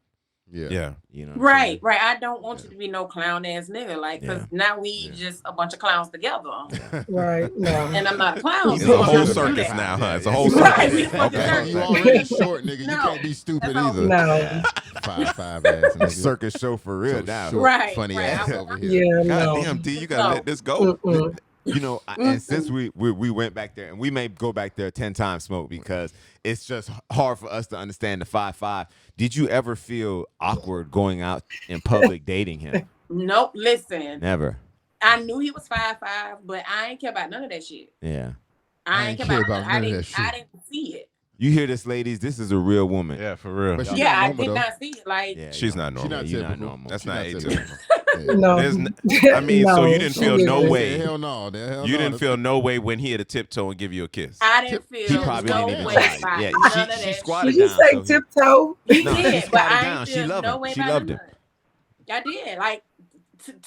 Yeah. You know. Right. I don't want you to be no clown ass nigga. Like, cause now we just a bunch of clowns together. Right. No. And I'm not a clown. It's a whole circus now, huh? It's a whole circus. Right. Okay. You already short, nigga. You can't be stupid either. No. 5'5" ass nigga. Circus show for real now. Short, Right. funny ass over here. Yeah. God No. damn, D, you gotta let this go. You know, and since we went back there, and we may go back there 10 times, Smoke, because it's just hard for us to understand the 5'5". Did you ever feel awkward going out in public dating him? Nope. Listen. Never. I knew he was 5'5", but I ain't care about none of that shit. Yeah. I ain't care about none of that shit. I didn't see it. You hear this, ladies? This is a real woman. Yeah, for real. But Yeah, I did not see it. Like, Yeah, she's not normal. She's You're not normal. That's She's not not atypical. No. I mean, so you didn't feel no way. Hell no. You didn't feel no way when he had a tiptoe and give you a kiss. I didn't feel He probably no didn't even way try. about Yeah, none of she that squatted Did you down. say so tiptoe? He No, she did, but squatted I down. ain't She feel loved no him. way She about loved none him. of it. I did. Like,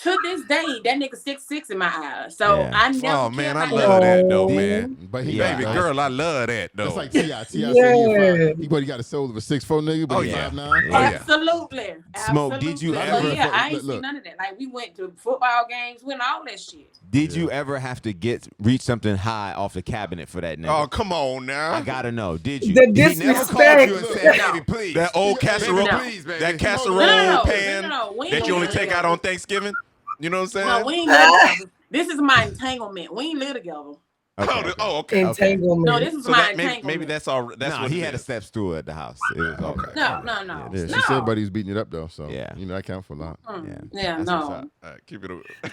to this day, that nigga 6'6" in my eyes. So Yeah. I never. Oh man, I cared love that though, Oh. man. But he Yeah. Baby got, girl, I love that though. That's like T.I. T.I. Yeah. said he got a soul of a 6'4" nigga, but Oh, he's yeah. 5'9". Oh, yeah. Absolutely. Smoke, did you Absolutely. ever- So, yeah, I ain't Look. seen none of that. Like, we went to football games, went all that shit. Did you ever have to reach something high off the cabinet for that nigga? Oh, come on now. I gotta know. Did you? The He never called you and disrespect. said, No. "Baby, please." That old casserole, No. please, baby. that casserole No. pan We ain't that you only gonna take do out that. on Thanksgiving. You know what I'm saying? No, we ain't live together. This is my entanglement. We ain't live together. Okay. Entanglement. No, this is So my that, entanglement. maybe that's all. That's Nah, what he it had a is. step stool at the house. It was okay. No. Yeah, she said, but he was beating it up though. So Yeah. you know that counts for a lot. Yeah, That's no. what's up. All right, keep it.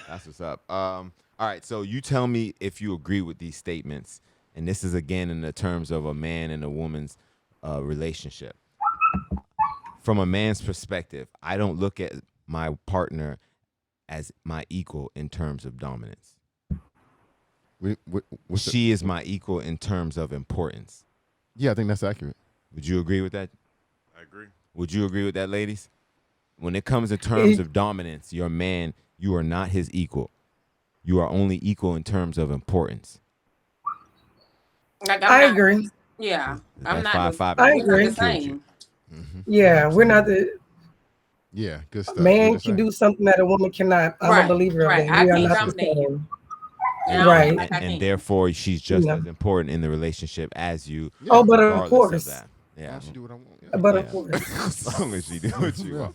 That's what's up. All right, so you tell me if you agree with these statements, and this is again in the terms of a man and a woman's relationship. From a man's perspective, I don't look at my partner as my equal in terms of dominance. She is my equal in terms of importance. Yeah, I think that's accurate. Would you agree with that? I agree. Would you agree with that, ladies? When it comes to terms of dominance, your man, you are not his equal. You are only equal in terms of importance. Like, I agree. Yeah, That I'm not. 5'5" I we're not agree. the same. Yeah, we're not the Yeah, good stuff. man can do something that a woman cannot. I'm Right, a believer of right. that. I We are can't not the dominate same. And Right. like I And can't. therefore, she's just Yeah. as important in the relationship as you. Oh, but of regardless course. that. Yeah. I should do what I want. Yeah. But Yeah. of course. As long as she do what you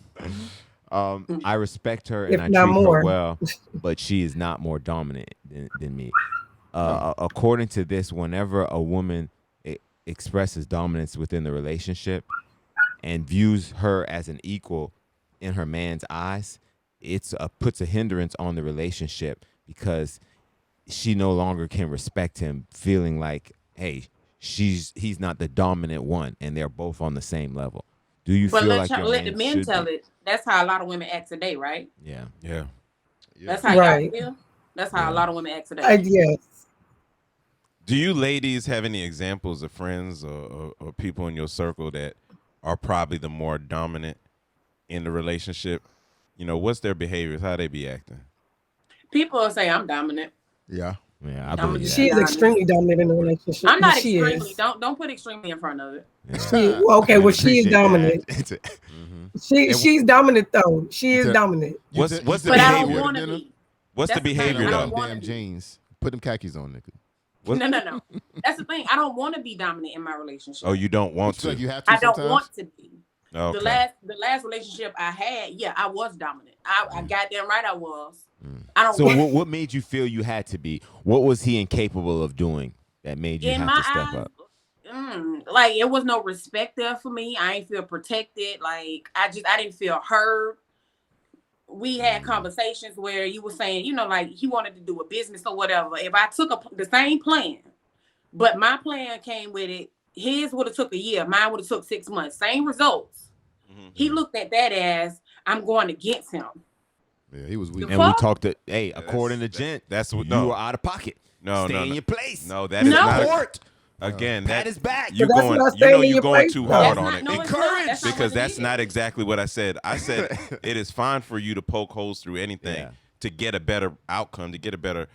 want. I respect her If and I not treat more. her well, but she is not more dominant than me. According to this, whenever a woman expresses dominance within the relationship and views her as an equal in her man's eyes, it's puts a hindrance on the relationship because she no longer can respect him, feeling like, hey, he's not the dominant one, and they're both on the same level. Do you But feel let, like your let man the men should tell be? it. That's how a lot of women act today, right? Yeah. Yeah. That's how Right. y'all feel. That's how a lot of women act today. Yes. Do you ladies have any examples of friends or people in your circle that are probably the more dominant in the relationship? You know, what's their behaviors? How they be acting? People will say I'm dominant. Yeah. Yeah, I I'm believe She that. is extremely dominant in the relationship. I'm not She extremely. is. Don't put extremely in front of it. Yeah. Okay, well, she is Appreciate dominant. that. She's dominant though. She is Said- dominant. What's the But I don't behavior? want to be. What's the That's the thing, behavior I though? don't wanna Damn be. jeans. Put them khakis on, nigga. What- No. That's the thing. I don't want to be dominant in my relationship. Oh, you don't want You feel to? like you have to I don't sometimes? want to be. Okay. The last relationship I had, yeah, I was dominant. I goddamn right I was. Mm. I don't. So what made you feel you had to be? What was he incapable of doing that made you in have my to step eyes, up? like it was no respect there for me. I ain't feel protected. Like I didn't feel heard. We had conversations where you were saying, like he wanted to do a business or whatever. If I took the same plan, but my plan came with it, his would have took a year. Mine would have took 6 months. Same results. Mm-hmm. He looked at that as I'm going against him. Yeah, he was weak. And we fuck? talked to, hey, according to Gent, that's what- you no. were out of pocket. No, Stay no, in no. your place. No, that is No. not. Support. Again, Pat that his back. you But that's going. what I You say know in you're your going place, too though. hard That's on not- it. no, it's not. Encourage. That's not Because what it that's is. not exactly what I said. I said it is fine for you to poke holes through anything Yeah. to get a better outcome, to get a better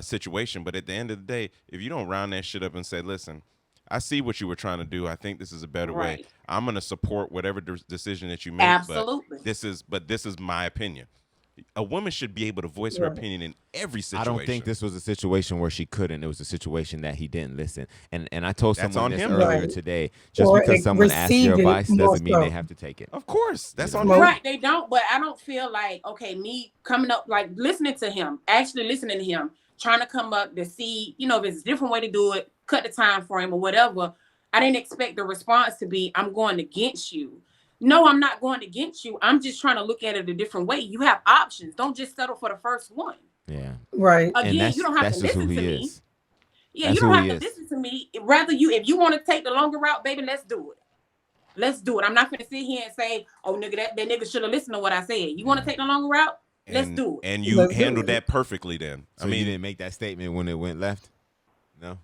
situation. But at the end of the day, if you don't round that shit up and say, listen, I see what you were trying to do. I think this is a better way. Right. I'm going to support whatever decision that you make. Absolutely. But this is my opinion. A woman should be able to voice her Right. opinion in every I situation. don't think this was a situation where she couldn't. It was a situation that he didn't listen. And I told That's someone on this him. earlier Right. today. Just Or because someone asked your received it advice more doesn't mean so. they have to take it. Of course. That's on Well, him. Right, they don't, but I don't feel like, okay, me coming up, like listening to him, actually listening to him, trying to come up to see, you know, if it's a different way to do it, cut the time frame or whatever. I didn't expect the response to be, I'm going against you. No, I'm not going against you. I'm just trying to look at it a different way. You have options. Don't just settle for the first one. Yeah. Right. Again, you don't have to listen to me. Is. Yeah, That's you don't who have he to is. listen to me. Rather if you want to take the longer route, baby, let's do it. Let's do it. I'm not going to sit here and say, oh, nigga, that nigga should have listened to what I said. You want to take the longer route? Let's do it. And you handled that perfectly then. So you didn't make that statement when it went left? No?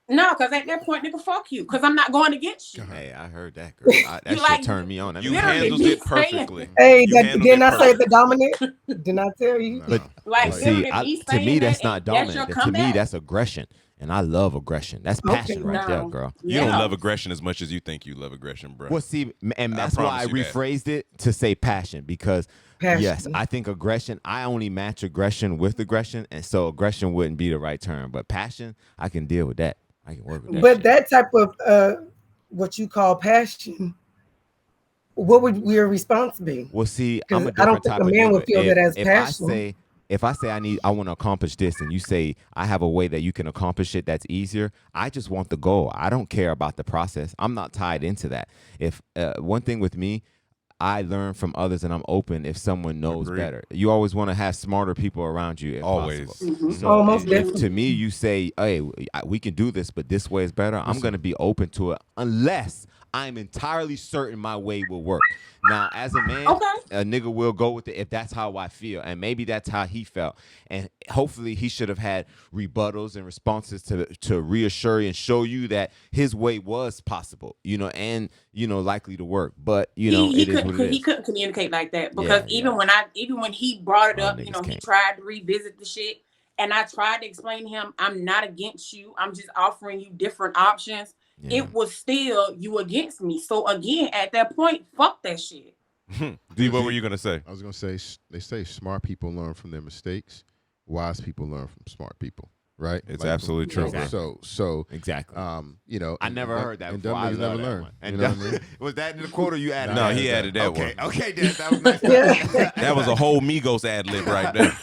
No, because at that point, nigga, fuck you. Because I'm not going against you. Hey, I heard that, girl. That shit turned me on. You handled it perfectly. Hey, didn't I say the dominant? Didn't I tell you? But see, to me, that's not dominant. To me, that's aggression. And I love aggression. That's passion there, girl. You don't love aggression as much as you think you love aggression, bro. Well, see, and that's why I rephrased it to say passion, because yes, I think aggression, I only match aggression with aggression, and so aggression wouldn't be the right term. But passion, I can deal with that. I can work with that. But shit. that type of what you call passion, what would your response be? Well, see, I'm a different I don't think type a of man nigga. would feel that as passion. If I say I want to accomplish this, and you say I have a way that you can accomplish it that's easier, I just want the goal. I don't care about the process. I'm not tied into that. If one thing with me, I learn from others, and I'm open if someone knows better. You always want to have smarter people around you. If always. Possible. So if to me you say, hey, we can do this, but this way is better, I'm going to be open to it unless I'm entirely certain my way will work. Now, as a man, a nigga will go with it if that's how I feel. And maybe that's how he felt. And hopefully he should have had rebuttals and responses to reassure you and show you that his way was possible, and, likely to work. But, he couldn't communicate like that because even when he brought it up, he tried to revisit the shit. And I tried to explain to him, I'm not against you. I'm just offering you different options. Yeah. It was still you against me. So again, at that point, fuck that shit. D, what were you gonna say? I was gonna say they say smart people learn from their mistakes, wise people learn from smart people. Right? It's absolutely true. Exactly. So exactly. I never heard that. And dumb niggas never learn. And was that in the quote or you added? No, he added that one. Okay, that was nice. That was a whole Migos ad lib right there.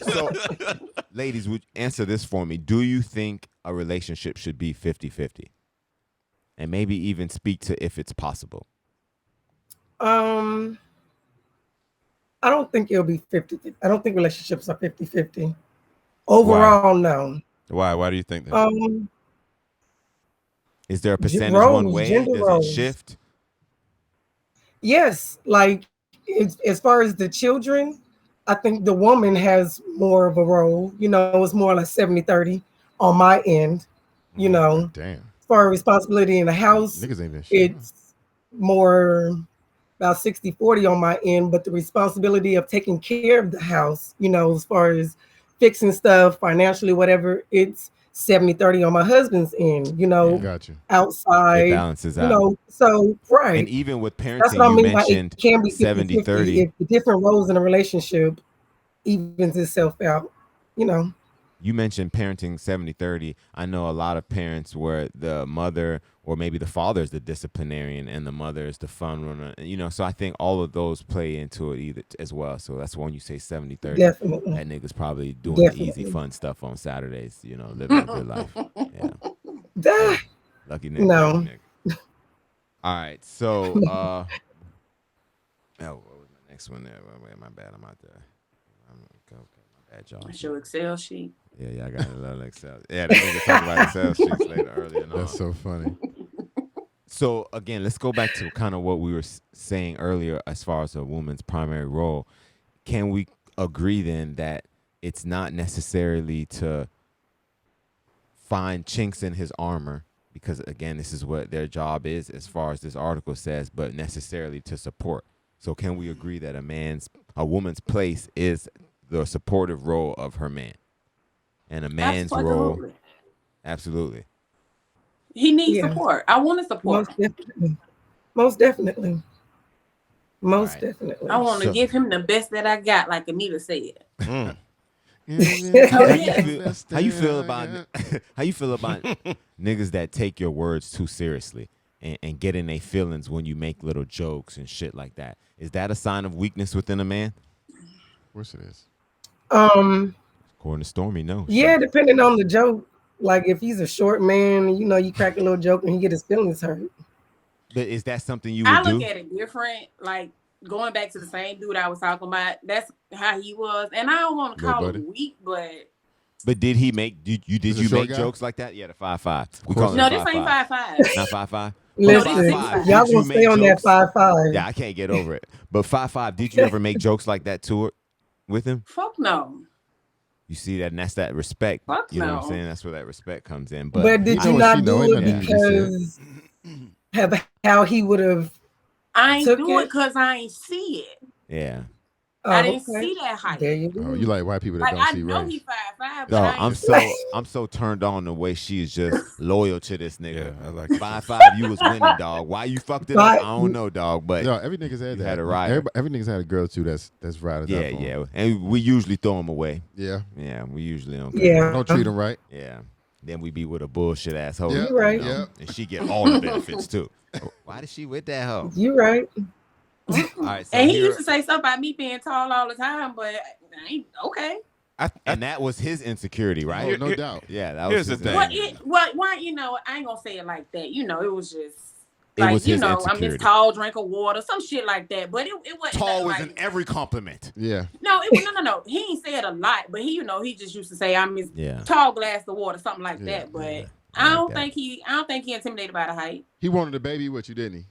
So, ladies, would you answer this for me? Do you think a relationship should be 50-50? And maybe even speak to if it's possible. I don't think it'll be 50-50. I don't think relationships are 50-50. Overall, no. Why? Why do you think that? Is there a percentage one way? Does it shift? Yes. Like, as far as the children, I think the woman has more of a role. It's more like 70-30 on my end. Damn. As far as responsibility in the house, niggas ain't been shit. It's more about 60-40 on my end. But the responsibility of taking care of the house, as far as fixing stuff financially, whatever, it's 70-30 on my husband's end, Got you. outside. It balances out. So right. And even with parenting, that's what I mean, you mentioned it can be 70-30. If the different roles in a relationship evens itself out, You mentioned parenting 70-30. I know a lot of parents where the mother or maybe the father is the disciplinarian and the mother is the fun runner. So I think all of those play into it either as well. So that's when you say 70-30. Definitely. That nigga's probably doing the easy fun stuff on Saturdays, living a good life. Yeah. Lucky nigga. No. Lucky nigga. All right. So what was my next one there? Wait, my bad. I'm out there. Okay, my bad, y'all. That's your Excel sheet. Yeah, I got a little Excel. Yeah, that nigga talk about Excel sheets later earlier. That's so funny. So again, let's go back to kind of what we were saying earlier as far as a woman's primary role. Can we agree then that it's not necessarily to find chinks in his armor, because again, this is what their job is as far as this article says, but necessarily to support? So can we agree that a woman's place is the supportive role of her man? And a man's role, absolutely. He needs support. I want to support. Most definitely. I want to give him the best that I got, like Anita said. How you feel about niggas that take your words too seriously and get in their feelings when you make little jokes and shit like that? Is that a sign of weakness within a man? Of course it is. According to Stormy, no. Yeah, depending on the joke. Like if he's a short man, you crack a little joke and he get his feelings hurt. But is that something you I would look do? at it different. Like going back to the same dude I was talking about, that's how he was. And I don't want to Little call buddy. him weak, but But did he make? Did you Is it short make guy? jokes like that? Yeah, the 5'5". We course call no, him this ain't 5'5". 5'5". Not 5'5". Listen, this is 5'5". fine. y'all Did you gonna stay make on jokes? that 5'5". Yeah, I can't get over it. But 5'5", did you ever make jokes like that to her, with him? Fuck no. You see that, and that's that respect. Fuck You know what I'm no. saying? That's where that respect comes in. But did I you know not she know, do ain't it nothing needed to be because have how he would have? I ain't Took do it it? because I ain't see it. Yeah. I didn't okay. see that height. There you go. Oh, you like white people that Like don't I see know race. he 5'5", but No, I ain't I'm so turned on the way she is just loyal to this nigga. Yeah, I like it. 5'5", you was winning, dog. Why you fucked it up? I don't know, dog. But No, every nigga's had You that. had a rider. Every nigga's had a girl too that's riding yeah, up on. yeah. And we usually throw them away. Yeah. Yeah, we usually don't. Yeah. Don't treat them right. Yeah. Then we be with a bullshit asshole. Yeah, you right. Yeah. And she get all the benefits too. Why did she with that hoe? You right. All right, so and he here- used to say stuff about me being tall all the time, but I ain't okay. and that was his insecurity, Oh, right? no doubt. Yeah, that Here's was the his thing. insecurity. Why, I ain't gonna say it like that. It was just It like, was his I'm insecurity. this tall drink of water, some shit like that. But it wasn't Tall that, was like, in every compliment. Yeah. no, it was no. He ain't said a lot, but he just used to say I'm his Yeah. tall glass of water, something like Yeah, that. But yeah. I like don't that. think he intimidated by the height. He wanted a baby with you, didn't he?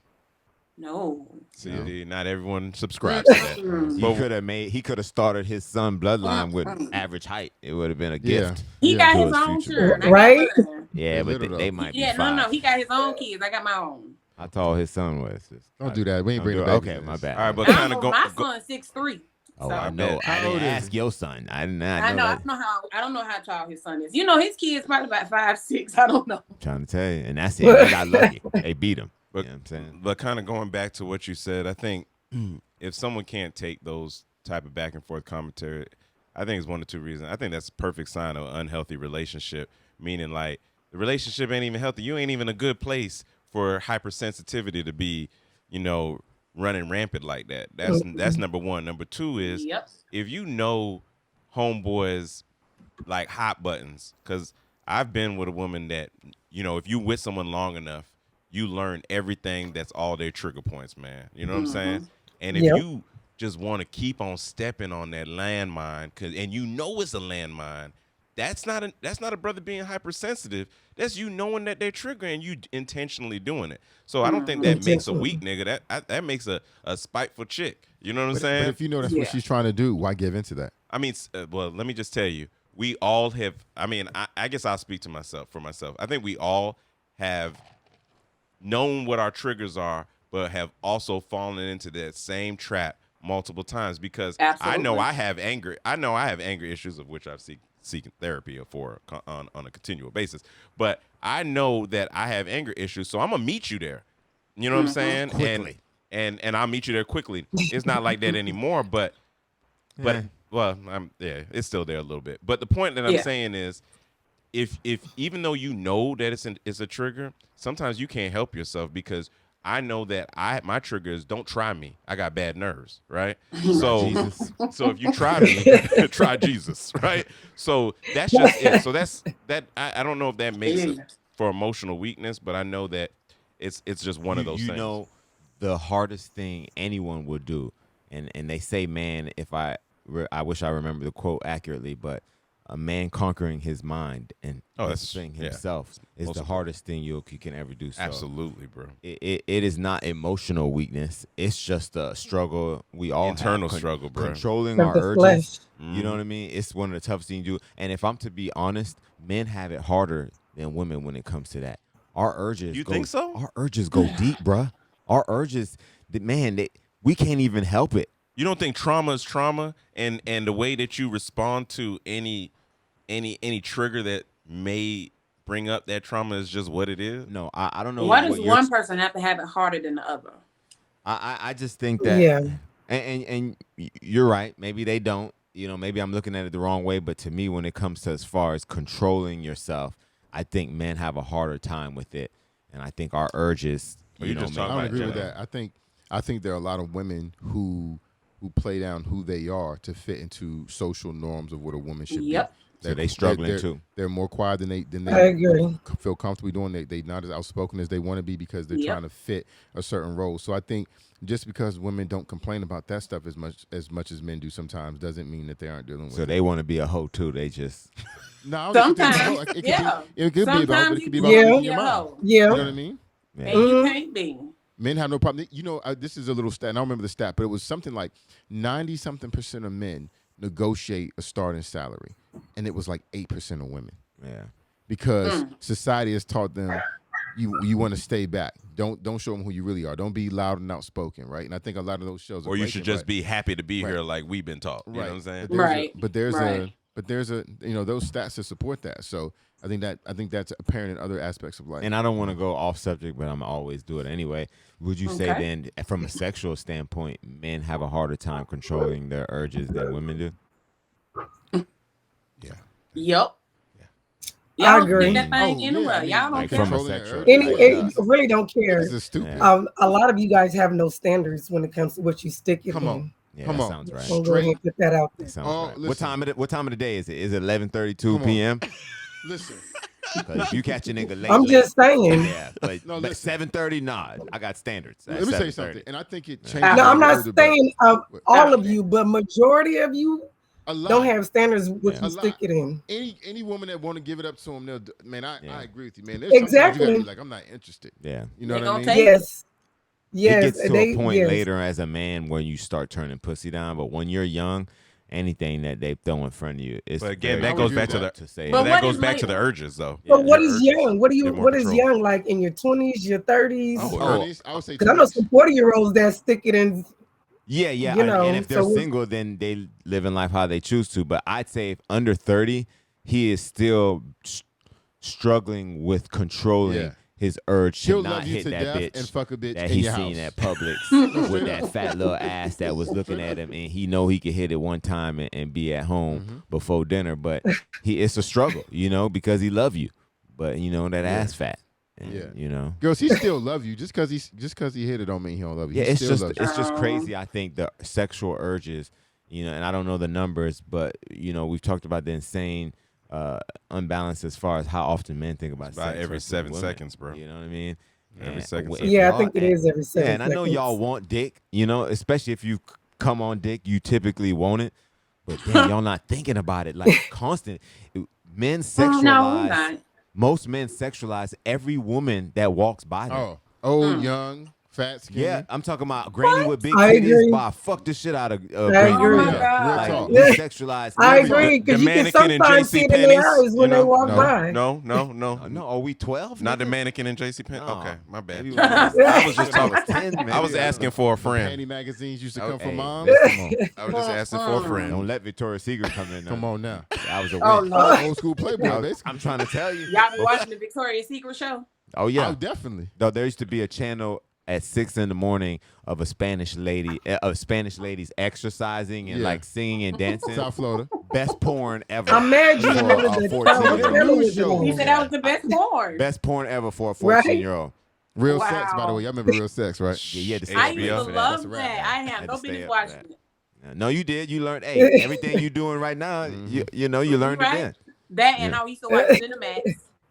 No. See, No. not everyone subscribes to that. Mm-mm. He could have started his son bloodline with average height. It would have been a Yeah. gift. He Yeah. got To his his own future children. I Right? got mine. Yeah, They're but little, they though. might be Yeah, five. no. He got his own kids. I got my own. How tall his son was? Don't do that. We ain't Don't bringing do the it. baby. Okay, in my this. bad. All right, but I kind know of my son's 6'3". Oh, so. I know. How I old didn't is ask your son. I did not I know. that. I don't know how tall his son is. His kid's probably about 5'6". I don't know. I'm trying to tell you, and that's it. They got lucky. They beat him. But, You know what I'm saying? but kind of going back to what you said, I think if someone can't take those type of back and forth commentary, I think it's one of two reasons. I think that's a perfect sign of an unhealthy relationship, meaning like the relationship ain't even healthy. You ain't even a good place for hypersensitivity to be, running rampant like that. That's number one. Number two is Yep. if you know homeboys like hot buttons, because I've been with a woman that, if you with someone long enough, you learn everything that's all their trigger points, man. You know what I'm saying? And if Yep. you just want to keep on stepping on that landmine, and you know it's a landmine, that's not a brother being hypersensitive. That's you knowing that they're triggering, you intentionally doing it. So I don't think that makes a weak nigga. That makes a spiteful chick. You know what I'm saying? But if you know that's what Yeah. she's trying to do, why give into that? I mean, well, let me just tell you, we all have. I mean, I guess I'll speak for myself. I think we all have known what our triggers are, but have also fallen into that same trap multiple times because I know Absolutely. I have anger. I know I have anger issues of which I've seeking therapy for on a continual basis. But I know that I have anger issues, so I'm gonna meet you there. You know what I'm saying? Quickly. And I'll meet you there quickly. It's not like that anymore, but well, it's still there a little bit. But the point that I'm saying is, if even though you know that it's a trigger, sometimes you can't help yourself because I know that my trigger is don't try me. I got bad nerves, right? So so if you try me, try Jesus, right? So that's just it. So I don't know if that makes it for emotional weakness, but I know that it's just one of those things. You know, the hardest thing anyone would do, and they say, man, if I wish I remember the quote accurately, but a man conquering his mind and disciplining himself is the hardest thing you can ever do. So absolutely, bro. It is not emotional weakness. It's just a struggle we all internal have. struggle, bro. Controlling Of our the urges. flesh. You know what I mean? It's one of the toughest things you do. And if I'm to be honest, men have it harder than women when it comes to that. Our urges. You think so? Our urges go deep, bruh. Our urges, we can't even help it. You don't think trauma is trauma, and the way that you respond to any trigger that may bring up that trauma is just what it is? No, I don't know. Why does what you're one person have to have it harder than the other? I just think that Yeah. and you're right. Maybe they don't. Maybe I'm looking at it the wrong way. But to me, when it comes to as far as controlling yourself, I think men have a harder time with it. And I think our urges, Well, you're just I talking don't about agree with gender. that. I think there are a lot of women who who play down who they are to fit into social norms of what a woman should Yep. be. So they struggling too. They're more quiet than I they agree. feel comfortable doing. They not as outspoken as they want to be because they're Yep. trying to fit a certain role. So I think just because women don't complain about that stuff as much as men do sometimes doesn't mean that they aren't dealing with So it. they want to be a hoe too. They just No, Sometimes, it could yeah. be it could be about, but Sometimes it could be you about Yeah. making be your a mind. hoe. Yeah. You know what I mean? yeah. And you can't be. Men have no problem. You know, this is a little stat. And I don't remember the stat, but it was something like 90-something% of men negotiate a starting salary, and it was like 8% of women yeah. because society has taught them you want to stay back. Don't show them who you really are. Don't be loud and outspoken, right? And I think a lot of those shows are Or you breaking, should just right? be happy to be Right. here like we've been taught. You know Right. what I'm saying? But there's Right. a those stats to support that. So I think that's apparent in other aspects of life. And I don't want to go off subject, but I'm always do it anyway. Would you say Okay. then, from a sexual standpoint, men have a harder time controlling their urges than women do? yeah. Yep. I Y'all agree. get that thing Oh, yeah, anywhere. I mean, Y'all don't Like care. from a Controlling sexual. their Any, urges. it really don't care. This is stupid. Yeah. A lot of you guys have no standards when it comes to what you stick it Come in. on. Yeah, Come that on. sounds right. So go ahead and put that out there. That sounds Oh, right. listen. What time of the day is it? Is it 11:32 Come on. p.m.? Listen. Because if you catch a nigga late, I'm just saying. yeah. But, No, but listen. 7:30, nah, I got standards. Let At me say 7:30. something, and I think it changes. No, I'm as you not older, but saying all of you, but majority of you a lot. don't have standards what Yeah. you A stick lot. it in. Any woman that want to give it up to him, they'll man. I Yeah. agree with you, man. There's sometimes you gotta Exactly. be like, I'm not interested. Yeah. You know They what I gonna mean? take- Yes. It Yes. gets to they, a point yes. later as a man where you start turning pussy down. But when you're young, anything that they throw in front of you, it's But again, very that goes goes back back to difficult the- to say. But that what goes is back to the later? urges, though. But what Your is urges young? What do you? get more What is control. young? Like in your 20s, your 30s? Oh, Thirties, I would say. Because I know 20s. some 40-year-olds that stick it in. Yeah, You and know, if they're so what- single, then they live in life how they choose to. But I'd say if under 30, he is still struggling with controlling Yeah. his urge to He'll not love you hit to that death bitch and fuck a bitch that in he your seen house. at Publix with straight that up. fat little ass that was looking at him, and he know he could hit it one time and be at home before dinner. But it's a struggle, because he love you, but that ass fat, and, Girls, he still love you. Just cause he hit it don't mean he don't love you. Yeah, He it's still just loves you. it's just crazy. I think the sexual urges, and I don't know the numbers, but we've talked about the insane unbalance as far as how often men think about about sex every versus 7 women. seconds, bro. You know what I mean? Every And second. if Yeah, I y'all- think it is every 7 Yeah, and I know y'all seconds. want dick, especially if you come on dick, you typically want it, but damn, y'all not thinking about it like constant. Men Oh, sexualize. no, I'm not. Most men sexualize every woman that walks by them. Old, young, fat, skinny. Yeah, I'm talking about granny with big I titties. agree. Bah, fuck the shit out of I granny. agree. Oh Oh my my God. Like, talk. we sexualize. I everything. agree because The you can mannequin in sometimes see it in their JCPenney's, eyes when they walk No. by. No. No, are we 12? Not the nigga? mannequin in JCPenney. No. Okay, my bad. Maybe I was just talking. 10. I was maybe. asking for a friend. Panty magazines used to come Okay. from moms. Come on, I was just asking for a friend. Don't let Victoria's Secret come in. come on now. I was a Oh, witch. Lord. Old school Playboy, basically. I'm trying to tell you. Y'all been watching the Victoria's Secret show? Oh yeah. Oh, definitely. Though there used to be a channel at 6 a.m. of a Spanish ladies exercising and Yeah. like singing and dancing. South Florida. Best porn ever. I'm mad you for remember a the 14-year-old. show. He said that was the best porn. Best porn ever for a Right. 14-year-old. Real Wow. sex, by the way. Y'all remember Real Sex, right? Yeah, you had to stay I up used for to that. love That's a wrap. that. I Had have to no stay business up for watching that. it. No, you did. You learned. Hey, everything you doing right now, you learned Right. it then. That and Yeah. I used to watch Cinemax.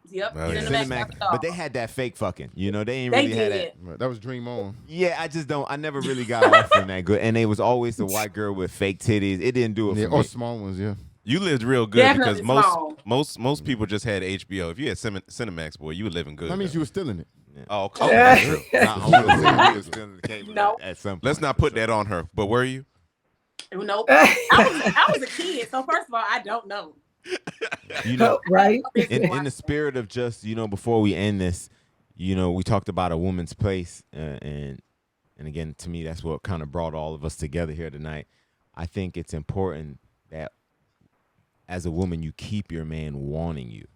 Yep, Oh, yeah. Cinemax. Cinemax, Dog. but they had that fake fucking. They ain't They really had did. that. Right, that was Dream On. Yeah, I just don't. I never really got off from that good. And they was always the white girl with fake titties. It didn't do it Yeah, for or me. small ones, yeah. You lived real good Definitely because small. most people just had HBO. If you had Cinemax, boy, you were living good. That means though. you were still in it. Oh, okay. That's true. Nah, I'm gonna say we was still in the cable No. at some point. Let's not put that on her. But were you? Nope. I was a kid, so first of all, I don't know. Right? In the spirit of just before we end this, we talked about a woman's place, and again, to me, that's what kind of brought all of us together here tonight. I think it's important that as a woman, you keep your man wanting you.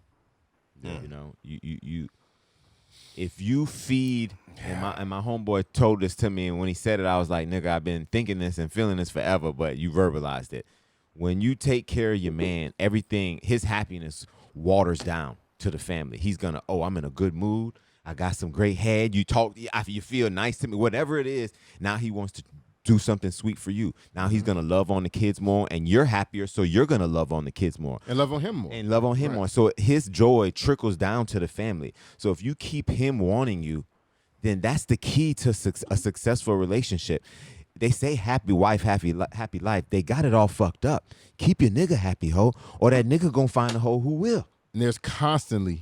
You if you feed, and my homeboy told this to me, and when he said it, I was like, nigga, I've been thinking this and feeling this forever, but you verbalized it. When you take care of your man, everything, his happiness waters down to the family. He's gonna, I'm in a good mood. I got some great head. You talk, you feel nice to me, whatever it is. Now he wants to do something sweet for you. Now he's gonna love on the kids more, and you're happier, so you're gonna love on the kids more and love on him more. and love on him more. So his joy trickles down to the family. So if you keep him wanting you, then that's the key to a successful relationship. They say happy wife, happy life. They got it all fucked up. Keep your nigga happy, ho, or that nigga gonna find a hoe who will. And there's constant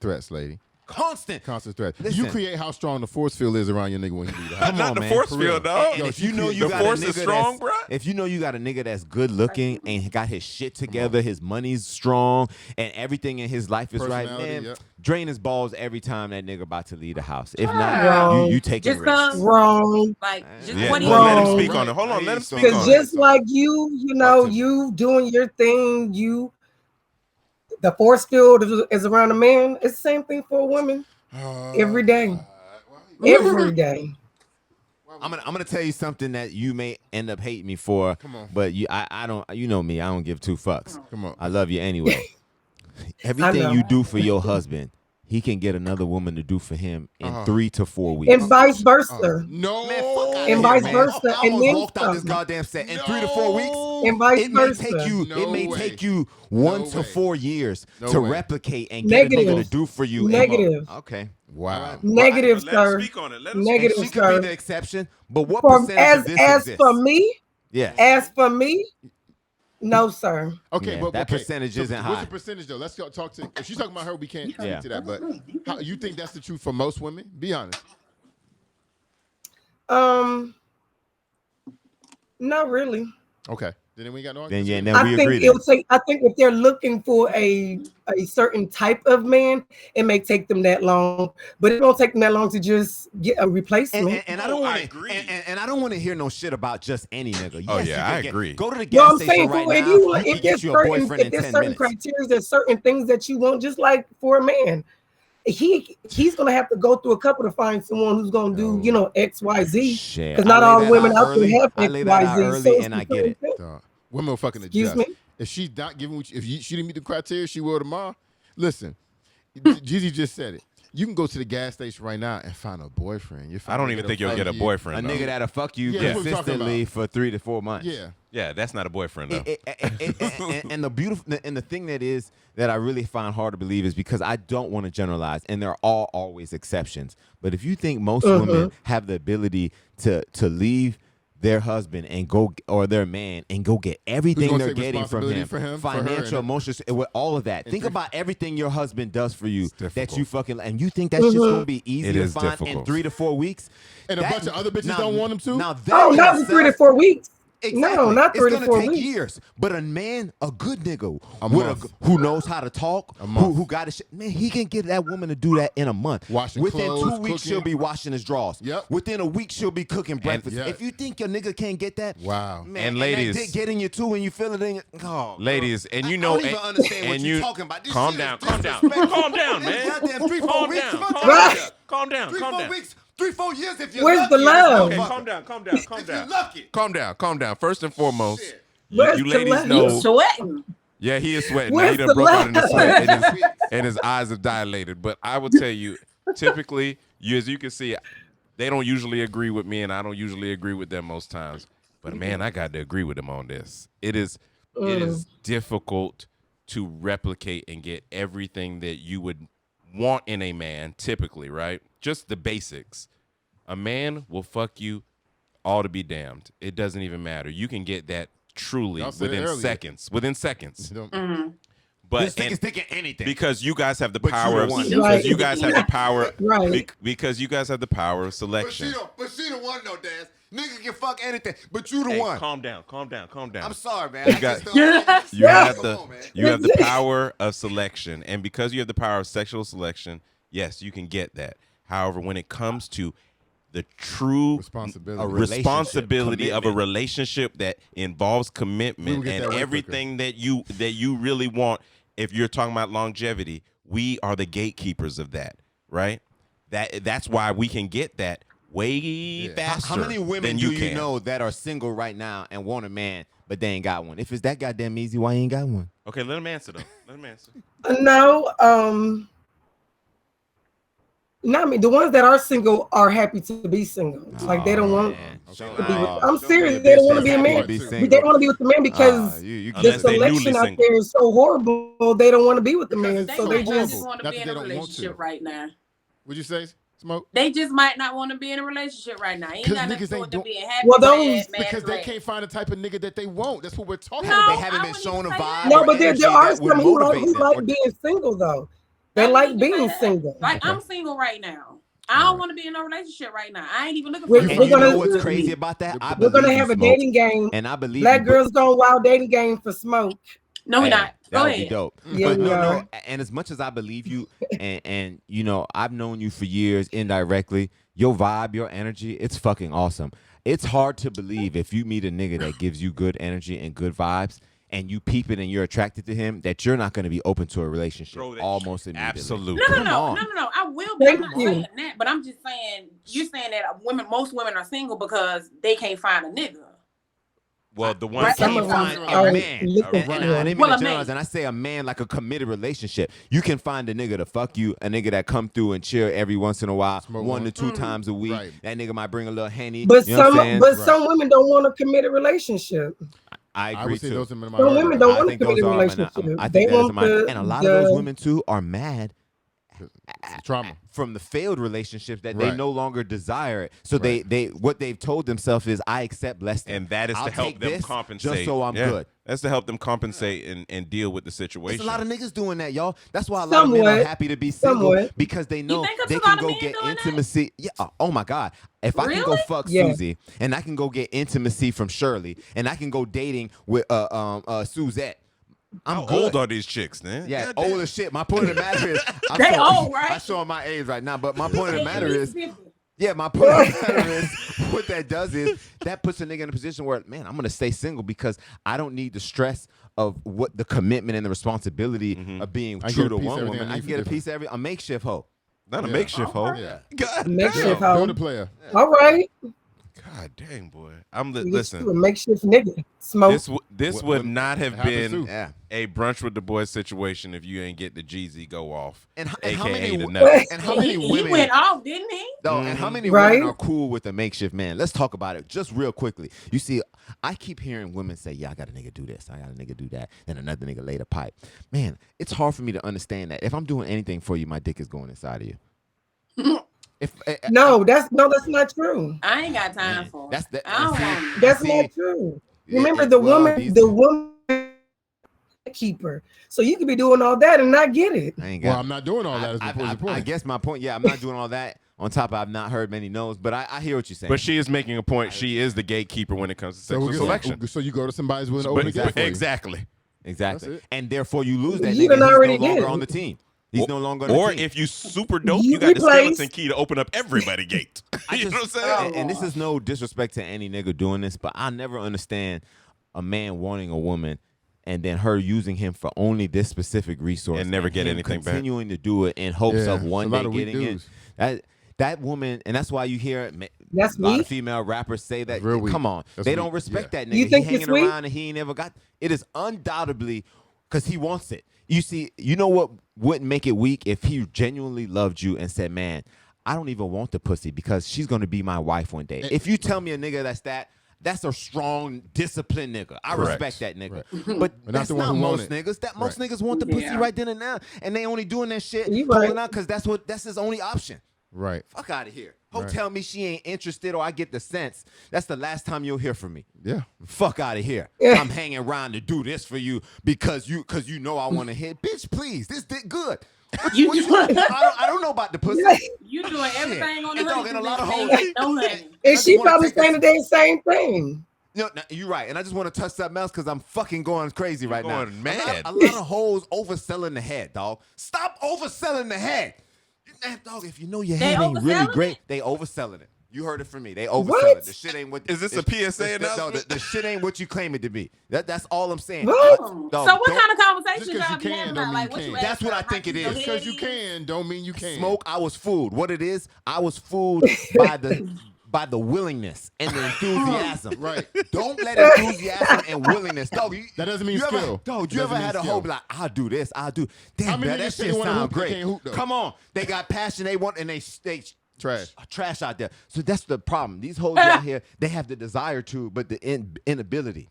threats, lady. Constant threats. Listen. You create how strong the force field is around your nigga when you leave the house. Not the force field, dog. And Yo, if you know you the got force a nigga is strong, bro. if you know you got a nigga that's good looking and got his shit together, his money's strong, and everything in his life is right, Personality, man, yep. drain his balls every time that nigga about to leave the house. If Wrong. not, you taking Just risks. cause, Wrong. like, just Yeah, what do well, you let him Wrong. speak on it. Hold on, let him speak Because on it. just like you you doing your thing, the force field is around a man. It's the same thing for a woman. Every day. Every day. I'm gonna tell you something that you may end up hating me for. Come on. But I don't. You know me. I don't give two fucks. Come on. I love you anyway. I Everything know. you do for your husband, he can get another woman to do for him in 3 to 4 weeks. And vice versa. No. Man, fuck outta And here, vice man. versa, I and almost then walked out this some. goddamn set in 3 to 4 weeks. And vice It may versa. take you. No it may way. take you 1 No to way. 4 years No to way. replicate and get a nigga Negative. to do for you. Negative. Okay. Wow. Negative, Let him sir. speak on it. Let him And Negative, she could be the sir. exception, but what percentage of this As exists? for me, no, sir. Okay, Yeah, but that okay, percentage so isn't what's high. the percentage though? Let's go talk to. If she's talking about her, we can't Yeah. speak to that. But how you think that's the truth for most women? Be honest. Not really. Okay, then we got no. Then yeah, argument. now I we think agree. it'll take. I think if they're looking for a certain type of man, it may take them that long. But it won't take them that long to just get a replacement. And I No, don't want I to. agree. And I don't want to hear no shit about just any nigga. Oh, Yes, yeah, you can I get- agree. Go to the You know gas what I'm station saying? right For now. if You can get you a boyfriend in there's 10 certain minutes. criteria, there's certain things that you want, just like for a man. He's gonna have to go through a couple to find someone who's gonna do, X, Y, Z. Shit, Because I not lay all that women out out early. there have I X, lay that Y, out Z. early, So it's and the I get same it. thing. Dog. Women will fucking Excuse adjust. me? If she's not giving, she didn't meet the criteria, she will tomorrow. Listen, Jeezy just said it. You can go to the gas station right now and find a boyfriend. I don't even think you'll get a A boyfriend. nigga though. that'll fuck you Yeah, that's what we're talking consistently about. for 3 to 4 months. Yeah. Yeah, that's not a boyfriend though. And the beautiful and the thing that I really find hard to believe is because I don't want to generalize, and there are always exceptions. But if you think most women have the ability to leave their husband and go, or their man, and go get everything gonna they're take getting from responsibility him, for him, for her, financial, and- emotional, with all of that. Think about everything your husband does for you that difficult. you fucking, and you think that's just gonna be easy It to is find in difficult. 3 to 4 weeks. And a bunch of other bitches don't want him to? Now that Oh, in not in 3 to itself- 4 weeks. Exactly. No, not 3 to It's 4 gonna take weeks. years. But a man, a good nigga, month. who knows how to talk, month. who got his shit, man, he can get that woman to do that in a month. Washing Within clothes, 2 weeks, cooking. she'll be washing his drawers. Yep. Within a week, she'll be cooking breakfast. yeah. If you think your nigga can't get that, Wow. man, And that ladies- dick get in you too, and you feel it in your, oh, Ladies, and you I know, don't even understand what and you're you talking about. This calm shit is down, calm down, disrespectful. calm down, This man. goddamn 3, 4 Calm weeks. down, Come on, calm calm down, down. calm down, 3, calm 4 down. weeks. 3, 4 years if you're Where's lucky. the and it's love? no Okay, mother. calm down, calm down, calm If you're down. lucky. Calm down, calm down. First and foremost, Shit. Where's you the ladies love? know. You sweating. Yeah, he is sweating. Where's He done the broke out in the love? sweat, and his eyes are dilated. But I will tell you, typically, as you can see, they don't usually agree with me, and I don't usually agree with them most times. But man, I got to agree with them on this. It is difficult to replicate and get everything that you would want in a man, typically, right? Just the basics. A man will fuck you all to be damned. It doesn't even matter. You can get that truly Y'all said it within earlier. seconds. Within seconds. Mm-hmm. But This nigga's thinking anything. because you guys have the But you power the of one. because Right. you guys have the power Right. because you guys have the power of But selection. she the one though, Daz. Nigga can fuck anything, but you the Hey, one. calm down, calm down, calm down. I'm sorry, man. You I got- just don't- You have Come the on, man. you have the power of selection, and because you have the power of sexual selection, yes, you can get that. However, when it comes to the true Responsibility. A relationship, responsibility of a commitment. relationship that involves We will commitment get that and way everything that you really want, if you're talking about longevity, we are the gatekeepers of that, right? That's why we can get that way faster. How many women than do you you can. know that are single right now and want a man, but they ain't got one? If it's that goddamn easy, why you ain't got one? Okay, let him answer though. Let him answer. No, not me. The ones that are single are happy to be single. Like they don't want to be with. I'm serious. They don't want to be a man. They want to be with the man because the selection out there is so horrible. They don't want to be with the man, so they just want to be in a relationship right now. Would you say, Smoke? They just might not want to be in a relationship right now. Ain't got nothing to do with them being happy. Well, those because they can't find the type of nigga that they want. That's what we're talking about. They haven't been shown a vibe. No, but there are some who like being single though. They like being single. Like I'm single right now. I don't want to be in a relationship right now. I ain't even looking for. We're gonna know what's crazy about that? We're gonna have a dating game, and I believe Black Girls Gone Wild dating game for Smoke. No, we're not. Go That would ahead. be dope. Yeah, but no. And as much as I believe you, and you know, I've known you for years indirectly. Your vibe, your energy, it's fucking awesome. It's hard to believe if you meet a nigga that gives you good energy and good vibes, and you peep it and you're attracted to him, that you're not going to be open to a relationship almost immediately. Absolutely. No. I will be. I'm not saying that, but I'm just saying you're saying that most women are single because they can't find a nigga. Well, the one can't find a man. And I say a man like a committed relationship. You can find a nigga to fuck you, a nigga that come through and chill every once in a while, 1 to 2 times a week. Right. That nigga might bring a little Henny. But some women don't want a committed relationship. I agree too. Some women don't want a committed relationship. They want and a lot of those women too are mad. Trauma from the failed relationships that they no longer desire it. So they what they've told themselves is I accept less than. And that is to help them compensate. Just so I'm good. That's to help them compensate and deal with the situation. There's a lot of niggas doing that, y'all. That's why a lot of men are happy to be single because they know they can go get intimacy. Yeah. Oh my God. If I can go fuck Susie and I can go get intimacy from Shirley and I can go dating with Suzette. How old are these chicks, man? Yeah, old as shit. My point of the matter is, they old, right? I'm showing my age right now, but my point of the matter is, my point of the matter is, what that does is that puts a nigga in a position where, man, I'm gonna stay single because I don't need the stress of what the commitment and the responsibility of being true to one woman. I can get a piece of a makeshift hoe. Not a makeshift hoe. Yeah. God, makeshift hoe. Build a player. All right. God dang, boy. Listen. A makeshift nigga. Smoke. This would not have been a brunch with the boys situation if you ain't get the Jeezy go off, aka the nuts. And how many women? He went off, didn't he? No. And how many women are cool with a makeshift man? Let's talk about it just real quickly. You see, I keep hearing women say, "Yeah, I got a nigga do this. I got a nigga do that." Then another nigga lay the pipe. Man, it's hard for me to understand that. If I'm doing anything for you, my dick is going inside of you. No, that's not true. I ain't got time for it. That's not true. Remember the woman keeper. So you could be doing all that and not get it. I'm not doing all that. I guess my point. Yeah, I'm not doing all that. On top, I've not heard many no's, but I hear what you're saying. But she is making a point. She is the gatekeeper when it comes to sexual selection. So you go to somebody's willing to open the gate for you. Exactly. And therefore, you lose that nigga. He's no longer on the team. He's no longer on the team. Or if you super dope, you got the skeleton key to open up everybody gate. You know what I'm saying? And this is no disrespect to any nigga doing this, but I never understand a man wanting a woman and then her using him for only this specific resource and never get anything back. Continuing to do it in hopes of one day getting it. That woman, and that's why you hear a lot of female rappers say that. Come on, they don't respect that nigga. You think he hanging around and he ain't never got. It is undoubtedly because he wants it. You see, you know what wouldn't make it weak if he genuinely loved you and said, "Man, I don't even want the pussy because she's gonna be my wife one day." If you tell me a nigga that's a strong, disciplined nigga. I respect that nigga. Right. But that's not most niggas. Most niggas want the pussy right then and now, and they only doing that shit pulling out because that's his only option. Right. Fuck out of here. Tell me she ain't interested or I get the sense. That's the last time you'll hear from me. Yeah. Fuck out of here. I'm hanging around to do this for you because you know I want to hit. Bitch, please. This dick good. I don't know about the pussy. You doing everything on the hood. And a lot of hoes. And she probably saying the same thing. No, you're right. And I just want to touch something else because I'm fucking going crazy right now. Going mad. A lot of hoes overselling the head, dog. Stop overselling the head. Dog, if you know your head ain't really great, they overselling it. You heard it from me. They overselling it. The shit ain't what. Is this a PSA announcement? The shit ain't what you claim it to be. That's all I'm saying. What? So what kind of conversation y'all be having about? Like, what you that's what I think it is. Because you can, don't mean you can. Smoke. I was fooled. What it is? I was fooled by by the willingness and the enthusiasm. Right. Don't let enthusiasm and willingness. Dog, That doesn't mean you skill. Ever, dog, you Doesn't ever mean had a skill. hope like, I'll do this, I'll do. How Damn, many man, that niggas say shit they wanna sound hoop, they great. can't hoop, though? Come on, they got passion. They want and they Trash out there. So that's the problem. These hoes out here, they have the desire to, but the inability.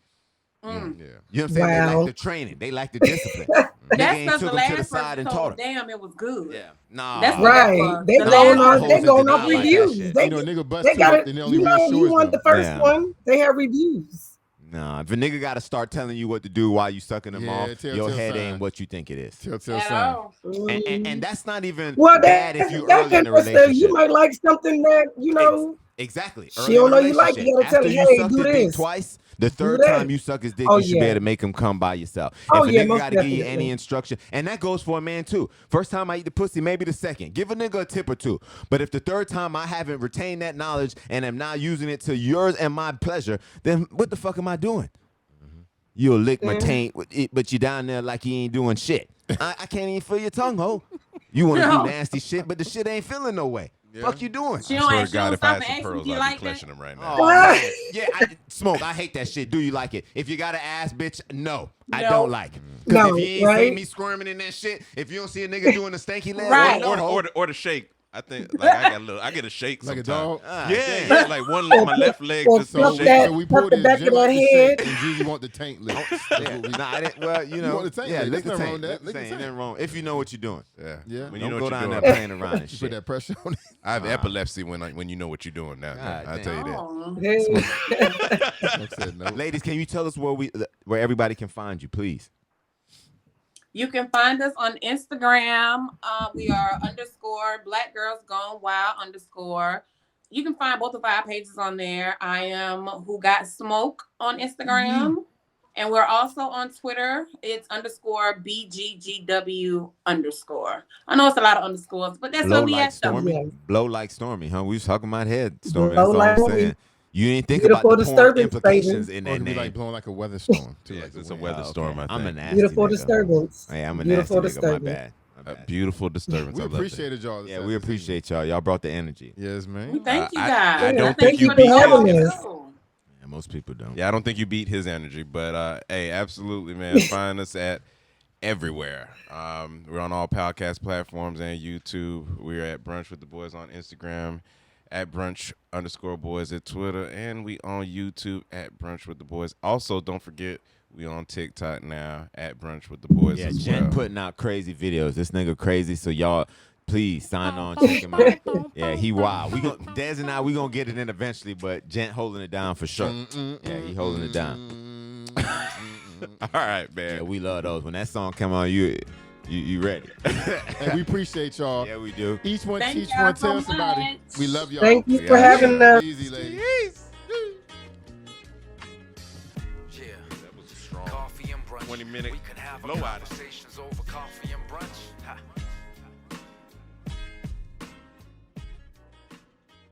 Yeah. You know what I'm saying? They Wow. like the training. They like the discipline. Nigga That's ain't because the took them to the last side person and taught told them. damn it was good. Yeah. Nah. That's what Right. that was. They The going last on. They hoes going that off deny like that reviews. shit. They, You know, nigga bust they two got up, it. then they You only know, reassures you want the them. first Yeah. one. They have reviews. Nah, if a nigga got to start telling you what to do while you sucking them Yeah, off, telltale your head sign. ain't what you think it is. Telltale at sign. all. And that's not even Well, bad that if you that early in the can just relationship. you might like something that you know. Exactly. She Early don't in the know you like it. relationship. You gotta tell After her, you hey, suck do the dick this. twice, the third that. time you suck his dick, Oh, you should be yeah. able to make him come by yourself. Oh, if a yeah, nigga most got to give you definitely. any instruction, and that goes for a man too. First time I eat the pussy, maybe the second. Give a nigga a tip or two. But if the third time I haven't retained that knowledge and am now using it to yours and my pleasure, then what the fuck am I doing? You'll lick my taint, but you down there like you ain't doing shit. I can't even feel your tongue, ho. You want to No. do nasty shit, but the shit ain't feeling no way. Yeah. Fuck you doing? She I don't swear ask to God, you if I had stop some and ask pearls, you, do you I'd like be that? clutching them right now. Oh, man. Yeah, Smoke, I hate that shit. Do you like it? If you got to ask, bitch, no, I No. don't like it. No, if you ain't see right? me squirming in that shit, if you don't see a nigga doing the stanky leg, Right. no, ho. Or the shake. I think like I get a shake Like a sometimes. dog. Ah, Yeah, damn. yeah. Like my left leg Well, just So, be fuck shaking. that. so we Fuck pulled the this. back Jen of like that the shake, head. and Jeezy want the tank lick. That's Yeah. what we- Nah, I didn't, well, you know, want the taint yeah, lick. lick the There's nothing wrong taint. with that. Lick the Lick the taint. taint. Nothing wrong. If you know what you're doing. Yeah. Yeah. When you Don't know go what down you're there doing. playing around and You put shit. that pressure on it. I have epilepsy when you know what you're doing now. God I damn. tell you that. Oh. Hey. Smoke said no. Ladies, can you tell us where everybody can find you, please? You can find us on Instagram. We are _Black Girls Gone Wild _ You can find both of our pages on there. I am Who Got Smoke on Instagram. And we're also on Twitter. It's _BGGW_. I know it's a lot of underscores, but that's Blow where we like at though. Stormy. Yes. Blow like Stormy, huh? We was talking about head, Stormy. Blow That's all like I'm Stormy. saying. You didn't think Beautiful about the porn disturbance, implications baby. in Or it that could be name. like blowing like a weather storm. Too, Yeah, like it's the a wind. weather storm. I I'm a think. nasty Beautiful nigga. disturbance. Hey, I'm a Beautiful nasty nigga. My disturbance. bad. My A bad. beautiful disturbance. We I love that. appreciated y'all. this Yeah, we evening. appreciate y'all. Y'all brought the energy. Yes, We man. thank you I guys. don't And think thank you for beat the having show, us. too. Yeah, most people don't. Yeah, I don't think you beat his energy, but hey, absolutely, man. Find us at everywhere. We're on all podcast platforms and YouTube. We're at Brunch with the Boys on Instagram, at Brunch_Boys at Twitter, and we on YouTube at Brunch with the Boys. Also, don't forget we on TikTok now at Brunch with the Boys Yeah, as Jen well. putting out crazy videos. This nigga crazy, so y'all please sign on, check him out. Yeah, he wild. Dez and we gonna get it in eventually, but Jen holding it down for sure. Yeah, he holding it down. All right, man. Yeah, we love those. When that song come on, you ready? And we appreciate y'all. Yeah, we do. Each one Thank teach y'all one, so tell somebody. much. We love y'all. Thank you Yeah. for having us. Easy, ladies. That was a strong Coffee and brunch. 20-minute We could have blowout. conversations over coffee and brunch. Ha.